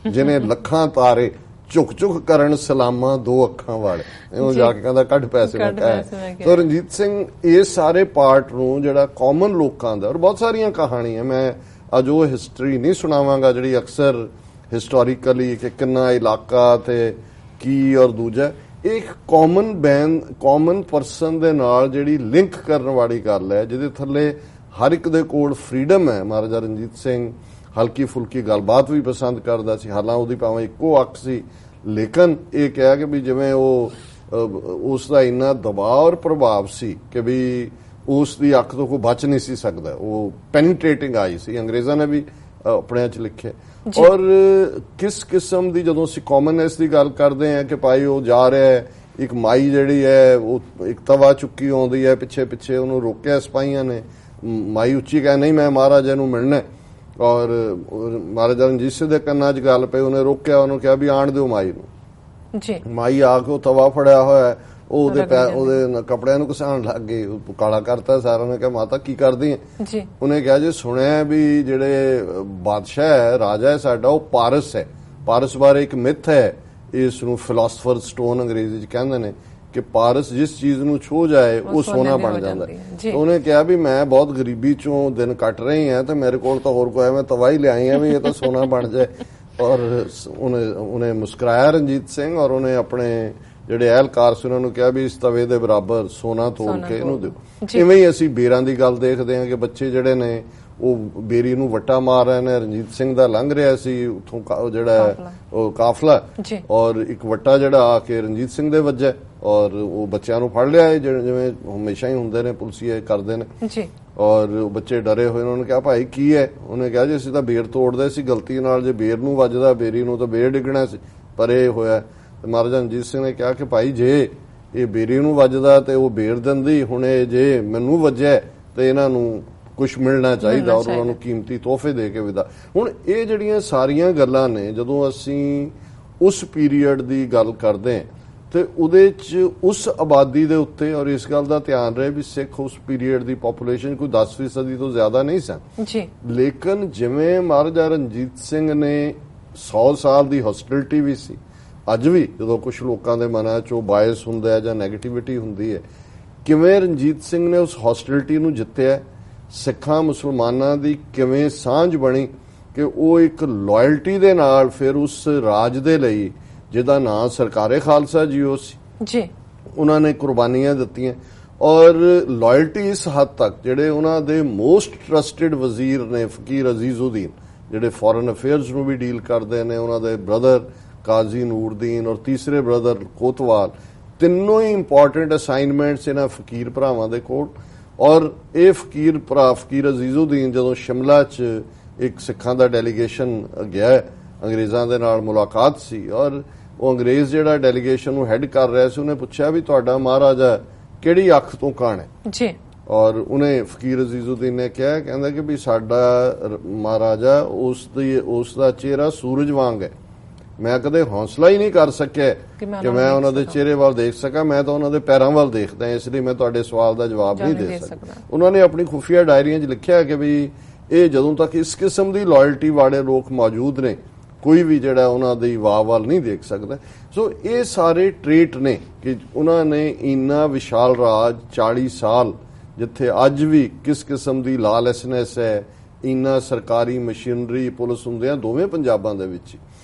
ਜਿਹਨੇ ਲੱਖਾਂ ਤਾਰੇ ਝੁਕ ਝੁਕ ਕਰਨ ਸਲਾਮਾਂ ਦੋ ਅੱਖਾਂ ਵਾਲੇ, ਉਹ ਜਾ ਕੇ ਕਹਿੰਦਾ ਕੱਢ ਪੈਸੇ ਮੈਂ ਕਹਿ। ਸੋ ਰਣਜੀਤ ਸਿੰਘ ਇਸ ਸਾਰੇ ਪਾਰਟ ਨੂੰ ਜਿਹੜਾ ਕਾਮਨ ਲੋਕਾਂ ਦਾ, ਔਰ ਬਹੁਤ ਸਾਰੀਆਂ ਕਹਾਣੀਆਂ, ਮੈਂ ਅੱਜ ਉਹ ਹਿਸਟਰੀ ਨਹੀਂ ਸੁਣਾਵਾਂਗਾ ਜਿਹੜੀ ਅਕਸਰ ਹਿਸਟੋਰੀਕਲੀ ਕਿ ਕਿੰਨਾ ਇਲਾਕਾ ਤੇ ਕੀ ਔਰ ਦੂਜਾ, ਇੱਕ ਕਾਮਨ ਪਰਸਨ ਦੇ ਨਾਲ ਜਿਹੜੀ ਲਿੰਕ ਕਰਨ ਵਾਲੀ ਗੱਲ ਹੈ, ਜਿਹਦੇ ਥੱਲੇ ਹਰ ਇੱਕ ਦੇ ਕੋਲ ਫਰੀडम ਹੈ। ਮਹਾਰਾਜਾ ਰਣਜੀਤ ਸਿੰਘ ਹਲਕੀ ਫੁਲਕੀ ਗੱਲਬਾਤ ਵੀ ਪਸੰਦ ਕਰਦਾ ਸੀ, ਹਾਲਾਂ ਉਹਦੀ ਭਾਵੇਂ ਇੱਕੋ ਅੱਖ ਸੀ, ਲੇਕਿਨ ਇਹ ਕਿਹਾ ਕਿ ਵੀ ਜਿਵੇਂ ਉਹ ਉਸ ਦਾ ਇੰਨਾ ਦਬਾਅ ਔਰ ਪ੍ਰਭਾਵ ਸੀ ਕਿ ਵੀ ਉਸ ਦੀ ਅੱਖ ਤੋਂ ਕੋਈ ਬਚ ਨਹੀਂ ਸੀ ਸਕਦਾ, ਉਹ ਪੈਨੀਟ੍ਰੇਟਿੰਗ ਆਈ ਸੀ। ਅੰਗਰੇਜ਼ਾਂ ਨੇ ਵੀ ਆਪਣਿਆਂ 'ਚ ਲਿਖਿਆ। ਔਰ ਕਿਸ ਕਿਸਮ ਦੀ ਜਦੋਂ ਅਸੀਂ ਕਾਮਨਨੈਸ ਦੀ ਗੱਲ ਕਰਦੇ ਹਾਂ ਕਿ ਭਾਈ ਉਹ ਜਾ ਰਿਹਾ ਹੈ, ਇੱਕ ਮਾਈ ਜਿਹੜੀ ਹੈ ਉਹ ਇੱਕ ਤਵਾ ਚੁੱਕੀ ਆਉਂਦੀ ਹੈ, ਪਿੱਛੇ ਪਿੱਛੇ ਉਹਨੂੰ ਰੋਕਿਆ ਸਿਪਾਹੀਆਂ ਨੇ। ਮਾਈ ਉੱਚੀ ਕਹੇ ਨਹੀਂ ਮੈਂ ਮਹਾਰਾਜਾ ਨੂੰ ਮਿਲਣਾ, ਔਰ ਮਹਾਰਾਜਾ ਰਣਜੀਤ ਸਿੰਘ ਦੇ ਕੰਨਾਂ 'ਚ ਗੱਲ ਪਈ, ਉਹਨੇ ਰੋਕਿਆ, ਉਹਨੂੰ ਕਿਹਾ ਵੀ ਆਣ ਦਿਓ ਮਾਈ ਨੂੰ। ਮਾਈ ਆ ਕੇ ਉਹ ਤਵਾ ਫੜਿਆ ਹੋਇਆ, ਉਹ ਉਹਦੇ ਕੱਪੜਿਆਂ ਨੂੰ ਘਸਾਣ ਲੱਗ ਗਏ, ਕਾਲਾ ਕਰਤਾ ਸਾਰਾ। ਨੇ ਕਿਹਾ ਮਾਤਾ ਕੀ ਕਰਦੀ ਹੈ? ਉਹਨੇ ਕਿਹਾ ਜੀ ਸੁਣਿਆ ਵੀ ਜਿਹੜੇ ਬਾਦਸ਼ਾਹ ਹੈ, ਰਾਜਾ ਹੈ ਸਾਡਾ, ਉਹ ਪਾਰਸ ਹੈ। ਪਾਰਸ ਬਾਰੇ ਇੱਕ ਮਿਥ ਹੈ, ਇਸ ਨੂੰ ਫਿਲਾਸਫਰ ਸਟੋਨ ਅੰਗਰੇਜ਼ੀ 'ਚ ਕਹਿੰਦੇ ਨੇ ਕਿ ਪਾਰਸ ਜਿਸ ਚੀਜ਼ ਨੂੰ ਛੂਹ ਜਾਏ ਉਹ ਸੋਨਾ ਬਣ ਜਾਂਦਾ। ਉਹਨੇ ਕਿਹਾ ਵੀ ਮੈਂ ਬਹੁਤ ਗਰੀਬੀ ਚੋਂ ਦਿਨ ਕੱਟ ਰਹੀ ਹਾਂ ਤੇ ਮੇਰੇ ਕੋਲ ਤਾਂ ਹੋਰ ਕੋਈ, ਮੈਂ ਤਵਾਈ ਲਿਆਈ ਆ ਵੀ ਇਹ ਤਾਂ ਸੋਨਾ ਬਣ ਜਾਏ। ਔਰ ਉਹਨੇ ਮੁਸਕਰਾਇਆ ਰਣਜੀਤ ਸਿੰਘ, ਔਰ ਉਹਨੇ ਆਪਣੇ ਜਿਹੜੇ ਅਹਿਲਕਾਰ ਸੀ ਉਹਨਾਂ ਨੂੰ ਕਿਹਾ ਵੀ ਇਸ ਤਵੇ ਦੇ ਬਰਾਬਰ ਸੋਨਾ ਤੋਲ ਕੇ ਇਹਨੂੰ ਦਿਓ। ਇਵੇਂ ਹੀ ਅਸੀਂ ਬੇਰਾਂ ਦੀ ਗੱਲ ਦੇਖਦੇ ਹਾਂ ਕਿ ਬੱਚੇ ਜਿਹੜੇ ਨੇ ਉਹ ਬੇਰੀ ਨੂੰ ਵੱਟਾ ਮਾਰ ਰਹੇ ਨੇ। ਰਣਜੀਤ ਸਿੰਘ ਦਾ ਲੰਘ ਰਿਹਾ ਸੀ ਉੱਥੋਂ ਜਿਹੜਾ ਉਹ ਕਾਫਲਾ, ਔਰ ਇੱਕ ਵੱਟਾ ਜਿਹੜਾ ਆ ਕੇ ਰਣਜੀਤ ਸਿੰਘ ਦੇ ਵੱਜਾ, ਔਰ ਉਹ ਬੱਚਿਆਂ ਨੂੰ ਫੜ ਲਿਆ, ਜਿਵੇਂ ਹਮੇਸ਼ਾ ਹੀ ਹੁੰਦੇ ਨੇ ਪੁਲਿਸੀਏ ਕਰਦੇ ਨੇ। ਔਰ ਬੱਚੇ ਡਰੇ ਹੋਏ, ਉਹਨਾਂ ਨੇ ਕਿਹਾ ਭਾਈ ਕੀ ਹੈ? ਉਹਨੇ ਕਿਹਾ ਜੀ ਅਸੀਂ ਤਾਂ ਬੇਰ ਤੋੜਦੇ ਸੀ ਗਲਤੀ ਨਾਲ, ਜੇ ਬੇਰ ਨੂੰ ਵੱਜਦਾ ਬੇਰੀ ਨੂੰ ਤਾਂ ਬੇਰ ਡਿੱਗਣਾ ਸੀ, ਪਰ ਇਹ ਹੋਇਆ। ਮਹਾਰਾਜਾ ਰਣਜੀਤ ਸਿੰਘ ਨੇ ਕਿਹਾ ਕਿ ਭਾਈ ਜੇ ਇਹ ਬੇਰੀ ਨੂੰ ਵੱਜਦਾ ਤੇ ਉਹ ਬੇਰ ਦਿੰਦੀ, ਹੁਣ ਇਹ ਜੇ ਮੈਨੂੰ ਵੱਜਿਆ ਤੇ ਇਹਨਾਂ ਨੂੰ ਕੁਝ ਮਿਲਣਾ ਚਾਹੀਦਾ, ਔਰ ਉਹਨਾਂ ਨੂੰ ਕੀਮਤੀ ਤੋਹਫੇ ਦੇ ਕੇ ਵਿਦਾ। ਹੁਣ ਇਹ ਜਿਹੜੀਆਂ ਸਾਰੀਆਂ ਗੱਲਾਂ ਨੇ, ਜਦੋਂ ਅਸੀਂ ਉਸ ਪੀਰੀਅਡ ਦੀ ਗੱਲ ਕਰਦੇ ਹਾਂ ਤੇ ਉਹਦੇ 'ਚ ਉਸ ਆਬਾਦੀ ਦੇ ਉੱਤੇ, ਔਰ ਇਸ ਗੱਲ ਦਾ ਧਿਆਨ ਰਹੇ ਵੀ ਸਿੱਖ ਉਸ ਪੀਰੀਅਡ ਦੀ ਪੋਪੂਲੇਸ਼ਨ ਕੋਈ 10% ਤੋਂ ਜ਼ਿਆਦਾ ਨਹੀਂ ਸਨ। ਲੇਕਿਨ ਜਿਵੇਂ ਮਹਾਰਾਜਾ ਰਣਜੀਤ ਸਿੰਘ ਨੇ 100 ਸਾਲ ਦੀ ਹੌਸਟਿਲਿਟੀ ਵੀ ਸੀ, ਅੱਜ ਵੀ ਜਦੋਂ ਕੁਝ ਲੋਕਾਂ ਦੇ ਮਨਾਂ 'ਚ ਉਹ ਬਾਇਸ ਹੁੰਦਾ ਹੈ ਜਾਂ ਨੈਗੇਟਿਵਿਟੀ ਹੁੰਦੀ ਹੈ, ਕਿਵੇਂ ਰਣਜੀਤ ਸਿੰਘ ਨੇ ਉਸ ਹੌਸਟਿਲਿਟੀ ਨੂੰ ਜਿੱਤਿਆ, ਸਿੱਖਾਂ ਮੁਸਲਮਾਨਾਂ ਦੀ ਕਿਵੇਂ ਸਾਂਝ ਬਣੀ ਕਿ ਉਹ ਇੱਕ ਲਾਇਲਟੀ ਦੇ ਨਾਲ ਫਿਰ ਉਸ ਰਾਜ ਦੇ ਲਈ ਜਿਹਦਾ ਨਾਂ ਸਰਕਾਰੇ ਖਾਲਸਾ ਜੀਓ ਸੀ, ਉਹਨਾਂ ਨੇ ਕੁਰਬਾਨੀਆਂ ਦਿੱਤੀਆਂ। ਔਰ ਲਾਇਲਟੀ ਇਸ ਹੱਦ ਤੱਕ ਜਿਹੜੇ ਉਹਨਾਂ ਦੇ ਮੋਸਟ ਟਰਸਟਡ ਵਜ਼ੀਰ ਨੇ ਫਕੀਰ ਅਜ਼ੀਜ਼ੁਦੀਨ, ਜਿਹੜੇ ਫੋਰਨ ਅਫੇਅਰਸ ਨੂੰ ਵੀ ਡੀਲ ਕਰਦੇ ਨੇ, ਉਹਨਾਂ ਦੇ ਬ੍ਰਦਰ ਕਾਜ਼ੀ ਨੂਰਦੀਨ ਔਰ ਤੀਸਰੇ ਬ੍ਰਦਰ ਕੋਤਵਾਲ, ਤਿੰਨੋਂ ਹੀ ਇੰਪੋਰਟੈਂਟ ਅਸਾਈਨਮੈਂਟਸ ਇਹਨਾਂ ਫਕੀਰ ਭਰਾਵਾਂ ਦੇ ਕੋਲ। ਔਰ ਇਹ ਫਕੀਰ ਭਰਾ ਫਕੀਰ ਅਜ਼ੀਜ਼ੁਦੀਨ ਜਦੋਂ ਸ਼ਿਮਲਾ 'ਚ ਇੱਕ ਸਿੱਖਾਂ ਦਾ ਡੈਲੀਗੇਸ਼ਨ ਗਿਆ, ਅੰਗਰੇਜ਼ਾਂ ਦੇ ਨਾਲ ਮੁਲਾਕਾਤ ਸੀ, ਔਰ ਉਹ ਅੰਗਰੇਜ਼ ਜਿਹੜਾ ਡੈਲੀਗੇਸ਼ਨ ਨੂੰ ਹੈਡ ਕਰ ਰਿਹਾ ਸੀ, ਉਹਨੇ ਪੁੱਛਿਆ ਵੀ ਤੁਹਾਡਾ ਮਹਾਰਾਜਾ ਕਿਹੜੀ ਅੱਖ ਤੋਂ ਕਾਣ ਹੈ ਜੀ। ਔਰ ਉਹਨੇ ਫਕੀਰ ਅਜ਼ੀਜ਼ੁਦੀਨ ਨੇ ਕਿਹਾ, ਕਹਿੰਦਾ ਕਿ ਵੀ ਸਾਡਾ ਮਹਾਰਾਜਾ ਉਸ ਦਾ ਚਿਹਰਾ ਸੂਰਜ ਵਾਂਗ ਹੈ। ਮੈਂ ਕਦੇ ਹੌਸਲਾ ਹੀ ਨਹੀਂ ਕਰ ਸਕਿਆ ਕਿ ਮੈਂ ਉਹਨਾਂ ਦੇ ਚਿਹਰੇ ਵੱਲ ਦੇਖ ਸਕਾਂ, ਮੈਂ ਤਾਂ ਉਹਨਾਂ ਦੇ ਪੈਰਾਂ ਵੱਲ ਦੇਖਦਾ, ਇਸ ਲਈ ਮੈਂ ਤੁਹਾਡੇ ਸਵਾਲ ਦਾ ਜਵਾਬ ਨਹੀਂ ਦੇ ਸਕਦਾ। ਉਹਨਾਂ ਨੇ ਆਪਣੀ ਖੁਫੀਆ ਡਾਇਰੀਆਂ 'ਚ ਲਿਖਿਆ ਕਿ ਵੀ ਇਹ ਜਦੋਂ ਤੱਕ ਇਸ ਕਿਸਮ ਦੀ ਲਾਇਲਟੀ ਵਾਲੇ ਲੋਕ ਮੌਜੂਦ ਨੇ, ਕੋਈ ਵੀ ਜਿਹੜਾ ਉਹਨਾਂ ਦੀ ਵਾਹ ਵੱਲ ਨਹੀਂ ਦੇਖ ਸਕਦਾ। ਸੋ ਇਹ ਸਾਰੇ ਟ੍ਰੇਟ ਨੇ ਕਿ ਉਹਨਾਂ ਨੇ ਇੰਨਾ ਵਿਸ਼ਾਲ ਰਾਜ 40 ਸਾਲ, ਜਿੱਥੇ ਅੱਜ ਵੀ ਕਿਸ ਕਿਸਮ ਦੀ ਲਾਲੈਸਨੈਸ ਹੈ, ਇੰਨਾ ਸਰਕਾਰੀ ਮਸ਼ੀਨਰੀ ਪੁਲਿਸ ਹੁੰਦਿਆਂ ਦੋਵੇਂ ਪੰਜਾਬਾਂ ਦੇ ਵਿੱਚ,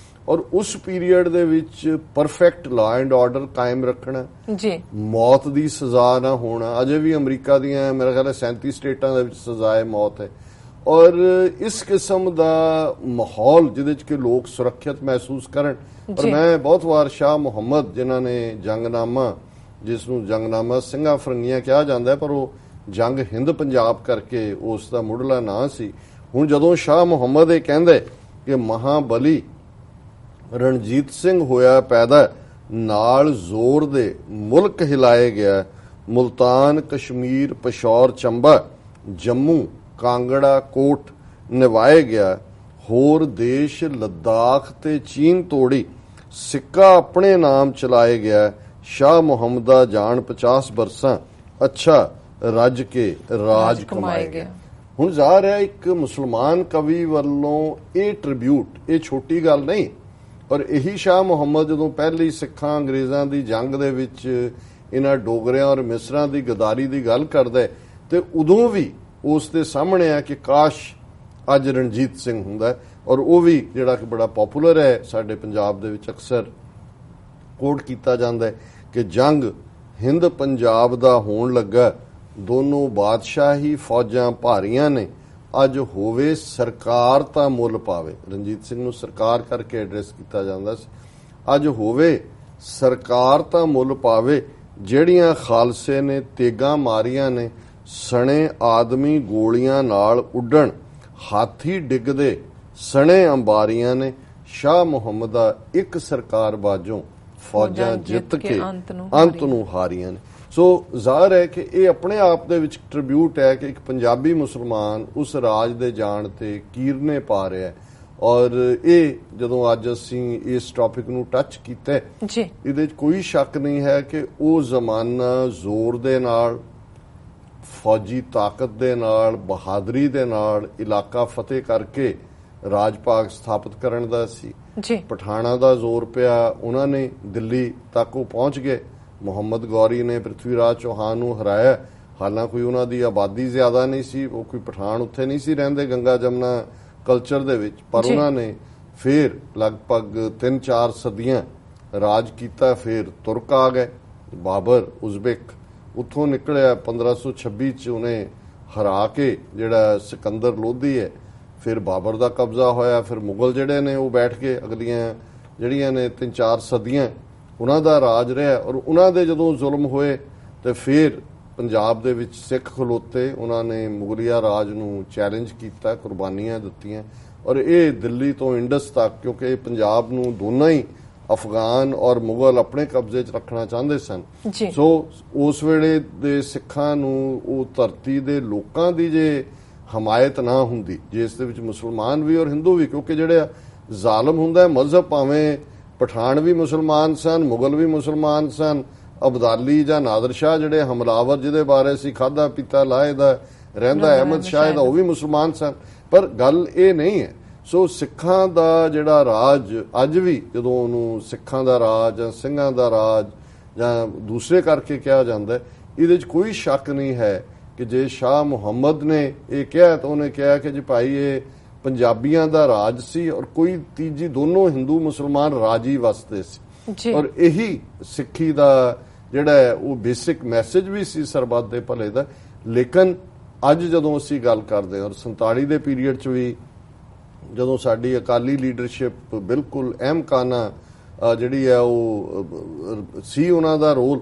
ਔਰ ਉਸ ਪੀਰੀਅਡ ਦੇ ਵਿੱਚ ਪਰਫੈਕਟ ਲਾ ਐਂਡ ਆਰਡਰ ਕਾਇਮ ਰੱਖਣਾ ਜੀ, ਮੌਤ ਦੀ ਸਜ਼ਾ ਨਾ ਹੋਣਾ। ਅਜੇ ਵੀ ਅਮਰੀਕਾ ਦੀਆਂ ਮੇਰਾ ਖਿਆਲ ਹੈ 37 ਸਟੇਟਾਂ ਦੇ ਵਿੱਚ ਸਜ਼ਾਏ ਮੌਤ ਹੈ। ਔਰ ਇਸ ਕਿਸਮ ਦਾ ਮਾਹੌਲ ਜਿਹਦੇ ਚ ਕਿ ਲੋਕ ਸੁਰੱਖਿਅਤ ਮਹਿਸੂਸ ਕਰਨ। ਪਰ ਮੈਂ ਬਹੁਤ ਵਾਰ ਸ਼ਾਹ ਮੁਹੰਮਦ, ਜਿਨ੍ਹਾਂ ਨੇ ਜੰਗਨਾਮਾ, ਜਿਸ ਨੂੰ ਜੰਗਨਾਮਾ ਸਿੰਘਾਂ ਫਰੰਗੀਆਂ ਕਿਹਾ ਜਾਂਦਾ, ਪਰ ਉਹ ਜੰਗ ਹਿੰਦ ਪੰਜਾਬ ਕਰਕੇ ਉਸ ਦਾ ਮੁੱਢਲਾ ਨਾਂ ਸੀ। ਹੁਣ ਜਦੋਂ ਸ਼ਾਹ ਮੁਹੰਮਦ ਇਹ ਕਹਿੰਦੇ ਕਿ ਮਹਾਬਲੀ ਰਣਜੀਤ ਸਿੰਘ ਹੋਇਆ ਪੈਦਾ, ਨਾਲ ਜ਼ੋਰ ਦੇ ਮੁਲਕ ਹਿਲਾਏ ਗਿਆ, ਮੁਲਤਾਨ, ਕਸ਼ਮੀਰ, ਪਿਸ਼ੌਰ, ਚੰਬਾ, ਜੰਮੂ, ਕਾਂਗੜਾ, ਕੋਟ ਨਿਵਾਏ ਗਿਆ, ਹੋਰ ਦੇਸ਼ ਲੱਦਾਖ ਤੇ ਚੀਨ ਤੋੜੀ, ਸਿੱਕਾ ਆਪਣੇ ਨਾਮ ਚਲਾਏ ਗਿਆ, ਸ਼ਾਹ ਮੁਹੰਮਦਾ ਜਾਣ 50 ਬਰਸਾਂ, ਅੱਛਾ ਰੱਜ ਕੇ ਰਾਜ ਕਮਾਏ ਗਿਆ। ਹੁਣ ਜ਼ਾਹਰ ਹੈ ਇੱਕ ਮੁਸਲਮਾਨ ਕਵੀ ਵੱਲੋਂ ਇਹ ਟ੍ਰਿਬਿਊਟ, ਇਹ ਛੋਟੀ ਗੱਲ ਨਹੀਂ। ਔਰ ਇਹੀ ਸ਼ਾਹ ਮੁਹੰਮਦ ਜਦੋਂ ਪਹਿਲੀ ਸਿੱਖਾਂ ਅੰਗਰੇਜ਼ਾਂ ਦੀ ਜੰਗ ਦੇ ਵਿੱਚ ਇਹਨਾਂ ਡੋਗਰਿਆਂ ਔਰ ਮਿਸਰਾਂ ਦੀ ਗਦਾਰੀ ਦੀ ਗੱਲ ਕਰਦਾ, ਤੇ ਉਦੋਂ ਵੀ ਉਸ ਦੇ ਸਾਹਮਣੇ ਆ ਕਿ ਕਾਸ਼ ਅੱਜ ਰਣਜੀਤ ਸਿੰਘ ਹੁੰਦਾ। ਔਰ ਉਹ ਵੀ ਜਿਹੜਾ ਕਿ ਬੜਾ ਪਪੂਲਰ ਹੈ ਸਾਡੇ ਪੰਜਾਬ ਦੇ ਵਿੱਚ, ਅਕਸਰ ਕੋਟ ਕੀਤਾ ਜਾਂਦਾ ਕਿ ਜੰਗ ਹਿੰਦ ਪੰਜਾਬ ਦਾ ਹੋਣ ਲੱਗਾ, ਦੋਨੋਂ ਬਾਦਸ਼ਾਹੀ ਫੌਜਾਂ ਭਾਰੀਆਂ ਨੇ, ਅੱਜ ਹੋਵੇ ਸਰਕਾਰ ਤਾਂ ਮੁੱਲ ਪਾਵੇ। ਰਣਜੀਤ ਸਿੰਘ ਨੂੰ ਸਰਕਾਰ ਕਰਕੇ ਐਡਰੈਸ ਕੀਤਾ ਜਾਂਦਾ ਸੀ। ਅੱਜ ਹੋਵੇ ਸਰਕਾਰ ਤਾਂ ਮੁੱਲ ਪਾਵੇ, ਜਿਹੜੀਆਂ ਖਾਲਸੇ ਨੇ ਤੇਗਾਂ ਮਾਰੀਆਂ ਨੇ, ਸਣੇ ਆਦਮੀ ਗੋਲੀਆਂ ਨਾਲ ਉੱਡਣ, ਹਾਥੀ ਡਿੱਗਦੇ ਸਣੇ ਅੰਬਾਰੀਆਂ ਨੇ, ਸ਼ਾਹ ਮੁਹੰਮਦਾ ਇੱਕ ਸਰਕਾਰ ਬਾਝੋਂ ਫੌਜਾਂ ਜਿੱਤ ਕੇ ਅੰਤ ਨੂੰ ਹਾਰੀਆਂ ਨੇ। ਸੋ ਜ਼ਾਹਰ ਹੈ ਕਿ ਇਹ ਆਪਣੇ ਆਪ ਦੇ ਵਿੱਚ ਟ੍ਰਿਬਿਊਟ ਹੈ ਕਿ ਇੱਕ ਪੰਜਾਬੀ ਮੁਸਲਮਾਨ ਉਸ ਰਾਜ ਦੇ ਜਾਣ ਤੇ ਕੀਰਨੇ ਪਾ ਰਿਹਾ ਹੈ। ਔਰ ਇਹ ਜਦੋਂ ਅੱਜ ਅਸੀਂ ਇਸ ਟੌਪਿਕ ਨੂੰ ਟੱਚ ਕੀਤਾ ਜੀ, ਇਹਦੇ ਵਿੱਚ ਕੋਈ ਸ਼ੱਕ ਨਹੀਂ ਹੈ ਕਿ ਉਹ ਜ਼ਮਾਨਾ ਜ਼ੋਰ ਦੇ ਨਾਲ, ਫੌਜੀ ਤਾਕਤ ਦੇ ਨਾਲ, ਬਹਾਦਰੀ ਦੇ ਨਾਲ ਇਲਾਕਾ ਫਤਿਹ ਕਰਕੇ ਰਾਜ ਭਾਗ ਸਥਾਪਿਤ ਕਰਨ ਦਾ ਸੀ ਜੀ। ਪਠਾਣਾ ਦਾ ਜ਼ੋਰ ਪਿਆ, ਉਹਨਾਂ ਨੇ ਦਿੱਲੀ ਤੱਕ ਉਹ ਪਹੁੰਚ ਗਏ। ਮੁਹੰਮਦ ਗੌਰੀ ਨੇ ਪ੍ਰਿਥਵੀ ਰਾਜ ਚੌਹਾਨ ਨੂੰ ਹਰਾਇਆ, ਹਾਲਾਂਕਿ ਉਹਨਾਂ ਦੀ ਆਬਾਦੀ ਜ਼ਿਆਦਾ ਨਹੀਂ ਸੀ, ਉਹ ਕੋਈ ਪਠਾਨ ਉੱਥੇ ਨਹੀਂ ਸੀ ਰਹਿੰਦੇ ਗੰਗਾ ਜਮਨਾ ਕਲਚਰ ਦੇ ਵਿੱਚ, ਪਰ ਉਹਨਾਂ ਨੇ ਫਿਰ ਲਗਭਗ 3-4 ਸਦੀਆਂ ਰਾਜ ਕੀਤਾ। ਫਿਰ ਤੁਰਕ ਆ ਗਏ, ਬਾਬਰ ਉਜ਼ਬੇਕ ਉੱਥੋਂ ਨਿਕਲਿਆ 1526 ਚ, ਉਹਨੇ ਹਰਾ ਕੇ ਜਿਹੜਾ ਸਿਕੰਦਰ ਲੋਧੀ ਹੈ, ਫਿਰ ਬਾਬਰ ਦਾ ਕਬਜ਼ਾ ਹੋਇਆ। ਫਿਰ ਮੁਗਲ ਜਿਹੜੇ ਨੇ ਉਹ ਬੈਠ ਕੇ ਅਗਲੀਆਂ ਜਿਹੜੀਆਂ ਨੇ 3-4 ਸਦੀਆਂ ਉਹਨਾਂ ਦਾ ਰਾਜ ਰਿਹਾ। ਔਰ ਉਹਨਾਂ ਦੇ ਜਦੋਂ ਜ਼ੁਲਮ ਹੋਏ ਤੇ ਫਿਰ ਪੰਜਾਬ ਦੇ ਵਿੱਚ ਸਿੱਖ ਖਲੋਤੇ, ਉਹਨਾਂ ਨੇ ਮੁਗਲਿਆ ਰਾਜ ਨੂੰ ਚੈਲੰਜ ਕੀਤਾ, ਕੁਰਬਾਨੀਆਂ ਦਿੱਤੀਆਂ। ਔਰ ਇਹ ਦਿੱਲੀ ਤੋਂ ਇੰਡਸ ਤੱਕ, ਕਿਉਂਕਿ ਪੰਜਾਬ ਨੂੰ ਦੋਨਾਂ ਹੀ ਅਫਗਾਨ ਔਰ ਮੁਗਲ ਆਪਣੇ ਕਬਜ਼ੇ 'ਚ ਰੱਖਣਾ ਚਾਹੁੰਦੇ ਸਨ। ਸੋ ਉਸ ਵੇਲੇ ਦੇ ਸਿੱਖਾਂ ਨੂੰ ਉਹ ਧਰਤੀ ਦੇ ਲੋਕਾਂ ਦੀ ਜੇ ਹਮਾਇਤ ਨਾ ਹੁੰਦੀ, ਜਿਸ ਦੇ ਵਿੱਚ ਮੁਸਲਮਾਨ ਵੀ ਔਰ ਹਿੰਦੂ ਵੀ, ਕਿਉਂਕਿ ਜਿਹੜੇ ਜ਼ਾਲਮ ਹੁੰਦਾ ਮਜ਼ਹਬ, ਭਾਵੇਂ ਪਠਾਨ ਵੀ ਮੁਸਲਮਾਨ ਸਨ, ਮੁਗਲ ਵੀ ਮੁਸਲਮਾਨ ਸਨ, ਅਬਦਾਲੀ ਜਾਂ ਨਾਦਰ ਸ਼ਾਹ ਜਿਹੜੇ ਹਮਲਾਵਰ ਜਿਹਦੇ ਬਾਰੇ ਸੀ ਖਾਦਾ ਪੀਤਾ ਲਾਹੇ ਦਾ ਰਹਿੰਦਾ ਅਹਿਮਦ ਸ਼ਾਹ ਦਾ, ਉਹ ਵੀ ਮੁਸਲਮਾਨ ਸਨ। ਪਰ ਗੱਲ ਇਹ ਨਹੀਂ ਹੈ। ਸੋ ਸਿੱਖਾਂ ਦਾ ਜਿਹੜਾ ਰਾਜ ਅੱਜ ਵੀ, ਜਦੋਂ ਉਹਨੂੰ ਸਿੱਖਾਂ ਦਾ ਰਾਜ ਜਾਂ ਸਿੰਘਾਂ ਦਾ ਰਾਜ ਜਾਂ ਦੂਸਰੇ ਕਰਕੇ ਕਿਹਾ ਜਾਂਦਾ, ਇਹਦੇ 'ਚ ਕੋਈ ਸ਼ੱਕ ਨਹੀਂ ਹੈ ਕਿ ਜੇ ਸ਼ਾਹ ਮੁਹੰਮਦ ਨੇ ਇਹ ਕਿਹਾ ਤਾਂ ਉਹਨੇ ਕਿਹਾ ਕਿ ਜੀ ਭਾਈ ਇਹ ਪੰਜਾਬੀਆਂ ਦਾ ਰਾਜ ਸੀ, ਔਰ ਕੋਈ ਤੀਜੀ ਦੋਨੋਂ ਹਿੰਦੂ ਮੁਸਲਮਾਨ ਰਾਜੀ ਵਸਦੇ ਸੀ। ਔਰ ਇਹੀ ਸਿੱਖੀ ਦਾ ਜਿਹੜਾ ਉਹ ਬੇਸਿਕ ਮੈਸੇਜ ਵੀ ਸੀ ਸਰਬੱਤ ਦੇ ਭਲੇ ਦਾ। ਲੇਕਿਨ ਅੱਜ ਜਦੋਂ ਅਸੀਂ ਗੱਲ ਕਰਦੇ ਹਾਂ, ਔਰ 47 ਦੇ ਪੀਰੀਅਡ 'ਚ ਵੀ ਜਦੋਂ ਸਾਡੀ ਅਕਾਲੀ ਲੀਡਰਸ਼ਿਪ ਬਿਲਕੁਲ ਅਹਿਮਕਾਨਾ ਜਿਹੜੀ ਹੈ ਉਹ ਸੀ, ਉਹਨਾਂ ਦਾ ਰੋਲ,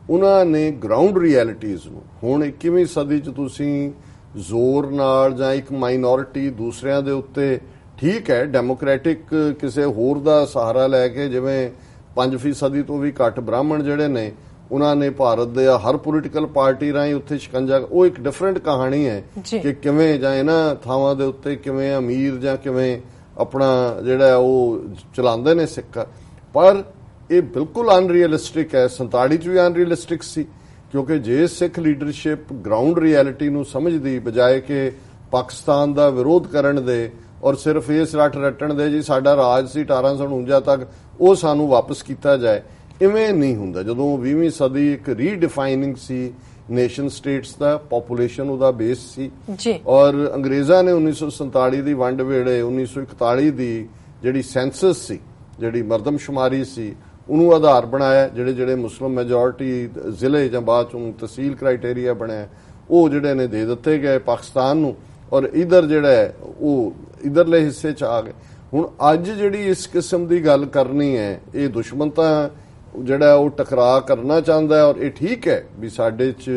ਉਹਨਾਂ ਨੇ ਗਰਾਊਂਡ ਰਿਐਲਿਟੀਜ਼ ਨੂੰ, ਹੁਣ 21ਵੀਂ ਸਦੀ 'ਚ ਤੁਸੀਂ ਜ਼ੋਰ ਨਾਲ ਜਾਂ ਇੱਕ ਮਾਈਨੋਰਿਟੀ ਦੂਸਰਿਆਂ ਦੇ ਉੱਤੇ, ਠੀਕ ਹੈ ਡੈਮੋਕ੍ਰੈਟਿਕ ਕਿਸੇ ਹੋਰ ਦਾ ਸਹਾਰਾ ਲੈ ਕੇ, ਜਿਵੇਂ 5% ਤੋਂ ਵੀ ਘੱਟ ਬ੍ਰਾਹਮਣ ਜਿਹੜੇ ਨੇ ਉਹਨਾਂ ਨੇ ਭਾਰਤ ਦੇ ਹਰ ਪੋਲੀਟੀਕਲ ਪਾਰਟੀ ਰਾਹੀਂ ਉੱਥੇ ਸ਼ਿਕੰਜਾ, ਉਹ ਇੱਕ ਡਿਫਰੈਂਟ ਕਹਾਣੀ ਹੈ ਕਿ ਕਿਵੇਂ ਜਾਂ ਇਹਨਾਂ ਥਾਵਾਂ ਦੇ ਉੱਤੇ ਕਿਵੇਂ ਅਮੀਰ ਜਾਂ ਕਿਵੇਂ ਆਪਣਾ ਜਿਹੜਾ ਉਹ ਚਲਾਉਂਦੇ ਨੇ ਸਿੱਕਾ। ਪਰ ਇਹ ਬਿਲਕੁਲ ਅਨਰੀਅਲਿਸਟਿਕ ਹੈ। 47 ਚ ਵੀ ਅਨਰੀਅਲਿਸਟਿਕ ਸੀ, ਕਿਉਂਕਿ ਜੇ ਸਿੱਖ ਲੀਡਰਸ਼ਿਪ ਗਰਾਊਂਡ ਰਿਐਲਿਟੀ ਨੂੰ ਸਮਝਦੀ ਬਜਾਏ ਕਿ ਪਾਕਿਸਤਾਨ ਦਾ ਵਿਰੋਧ ਕਰਨ ਦੇ ਔਰ ਸਿਰਫ ਇਸ ਰੱਟ ਰੱਟਣ ਦੇ ਜੀ ਸਾਡਾ ਰਾਜ ਸੀ 1849 ਤੱਕ, ਉਹ ਸਾਨੂੰ ਵਾਪਸ ਕੀਤਾ ਜਾਏ, ਇਵੇਂ ਨਹੀਂ ਹੁੰਦਾ। ਜਦੋਂ 20ਵੀਂ ਸਦੀ ਇੱਕ ਰੀਡਿਫਾਈਨਿੰਗ ਸੀ ਨੇਸ਼ਨ ਸਟੇਟਸ ਦਾ, ਪੋਪੂਲੇਸ਼ਨ ਉਹਦਾ ਬੇਸ ਸੀ ਔਰ ਅੰਗਰੇਜ਼ਾਂ ਨੇ 1947 ਦੀ ਵੰਡ ਵੇਲੇ 1941 ਦੀ ਜਿਹੜੀ ਸੈਂਸਸ ਸੀ, ਜਿਹੜੀ ਮਰਦਮਸ਼ੁਮਾਰੀ ਸੀ, ਉਹਨੂੰ ਆਧਾਰ ਬਣਾਇਆ। ਜਿਹੜੇ ਮੁਸਲਿਮ ਮੈਜੋਰਿਟੀ ਜ਼ਿਲ੍ਹੇ ਜਾਂ ਬਾਅਦ ਚੋਂ ਤਹਿਸੀਲ ਕ੍ਰਾਈਟੇਰੀਆ ਬਣਿਆ, ਉਹ ਜਿਹੜੇ ਨੇ ਦੇ ਦਿੱਤੇ ਗਏ ਪਾਕਿਸਤਾਨ ਨੂੰ ਔਰ ਇਧਰ ਜਿਹੜਾ ਉਹ ਇਧਰਲੇ ਹਿੱਸੇ 'ਚ ਆ ਗਏ। ਹੁਣ ਅੱਜ ਜਿਹੜੀ ਇਸ ਕਿਸਮ ਦੀ ਗੱਲ ਕਰਨੀ ਹੈ, ਇਹ ਦੁਸ਼ਮਣ ਤਾਂ ਜਿਹੜਾ ਉਹ ਟਕਰਾਅ ਕਰਨਾ ਚਾਹੁੰਦਾ ਹੈ ਔਰ ਇਹ ਠੀਕ ਹੈ ਵੀ ਸਾਡੇ 'ਚ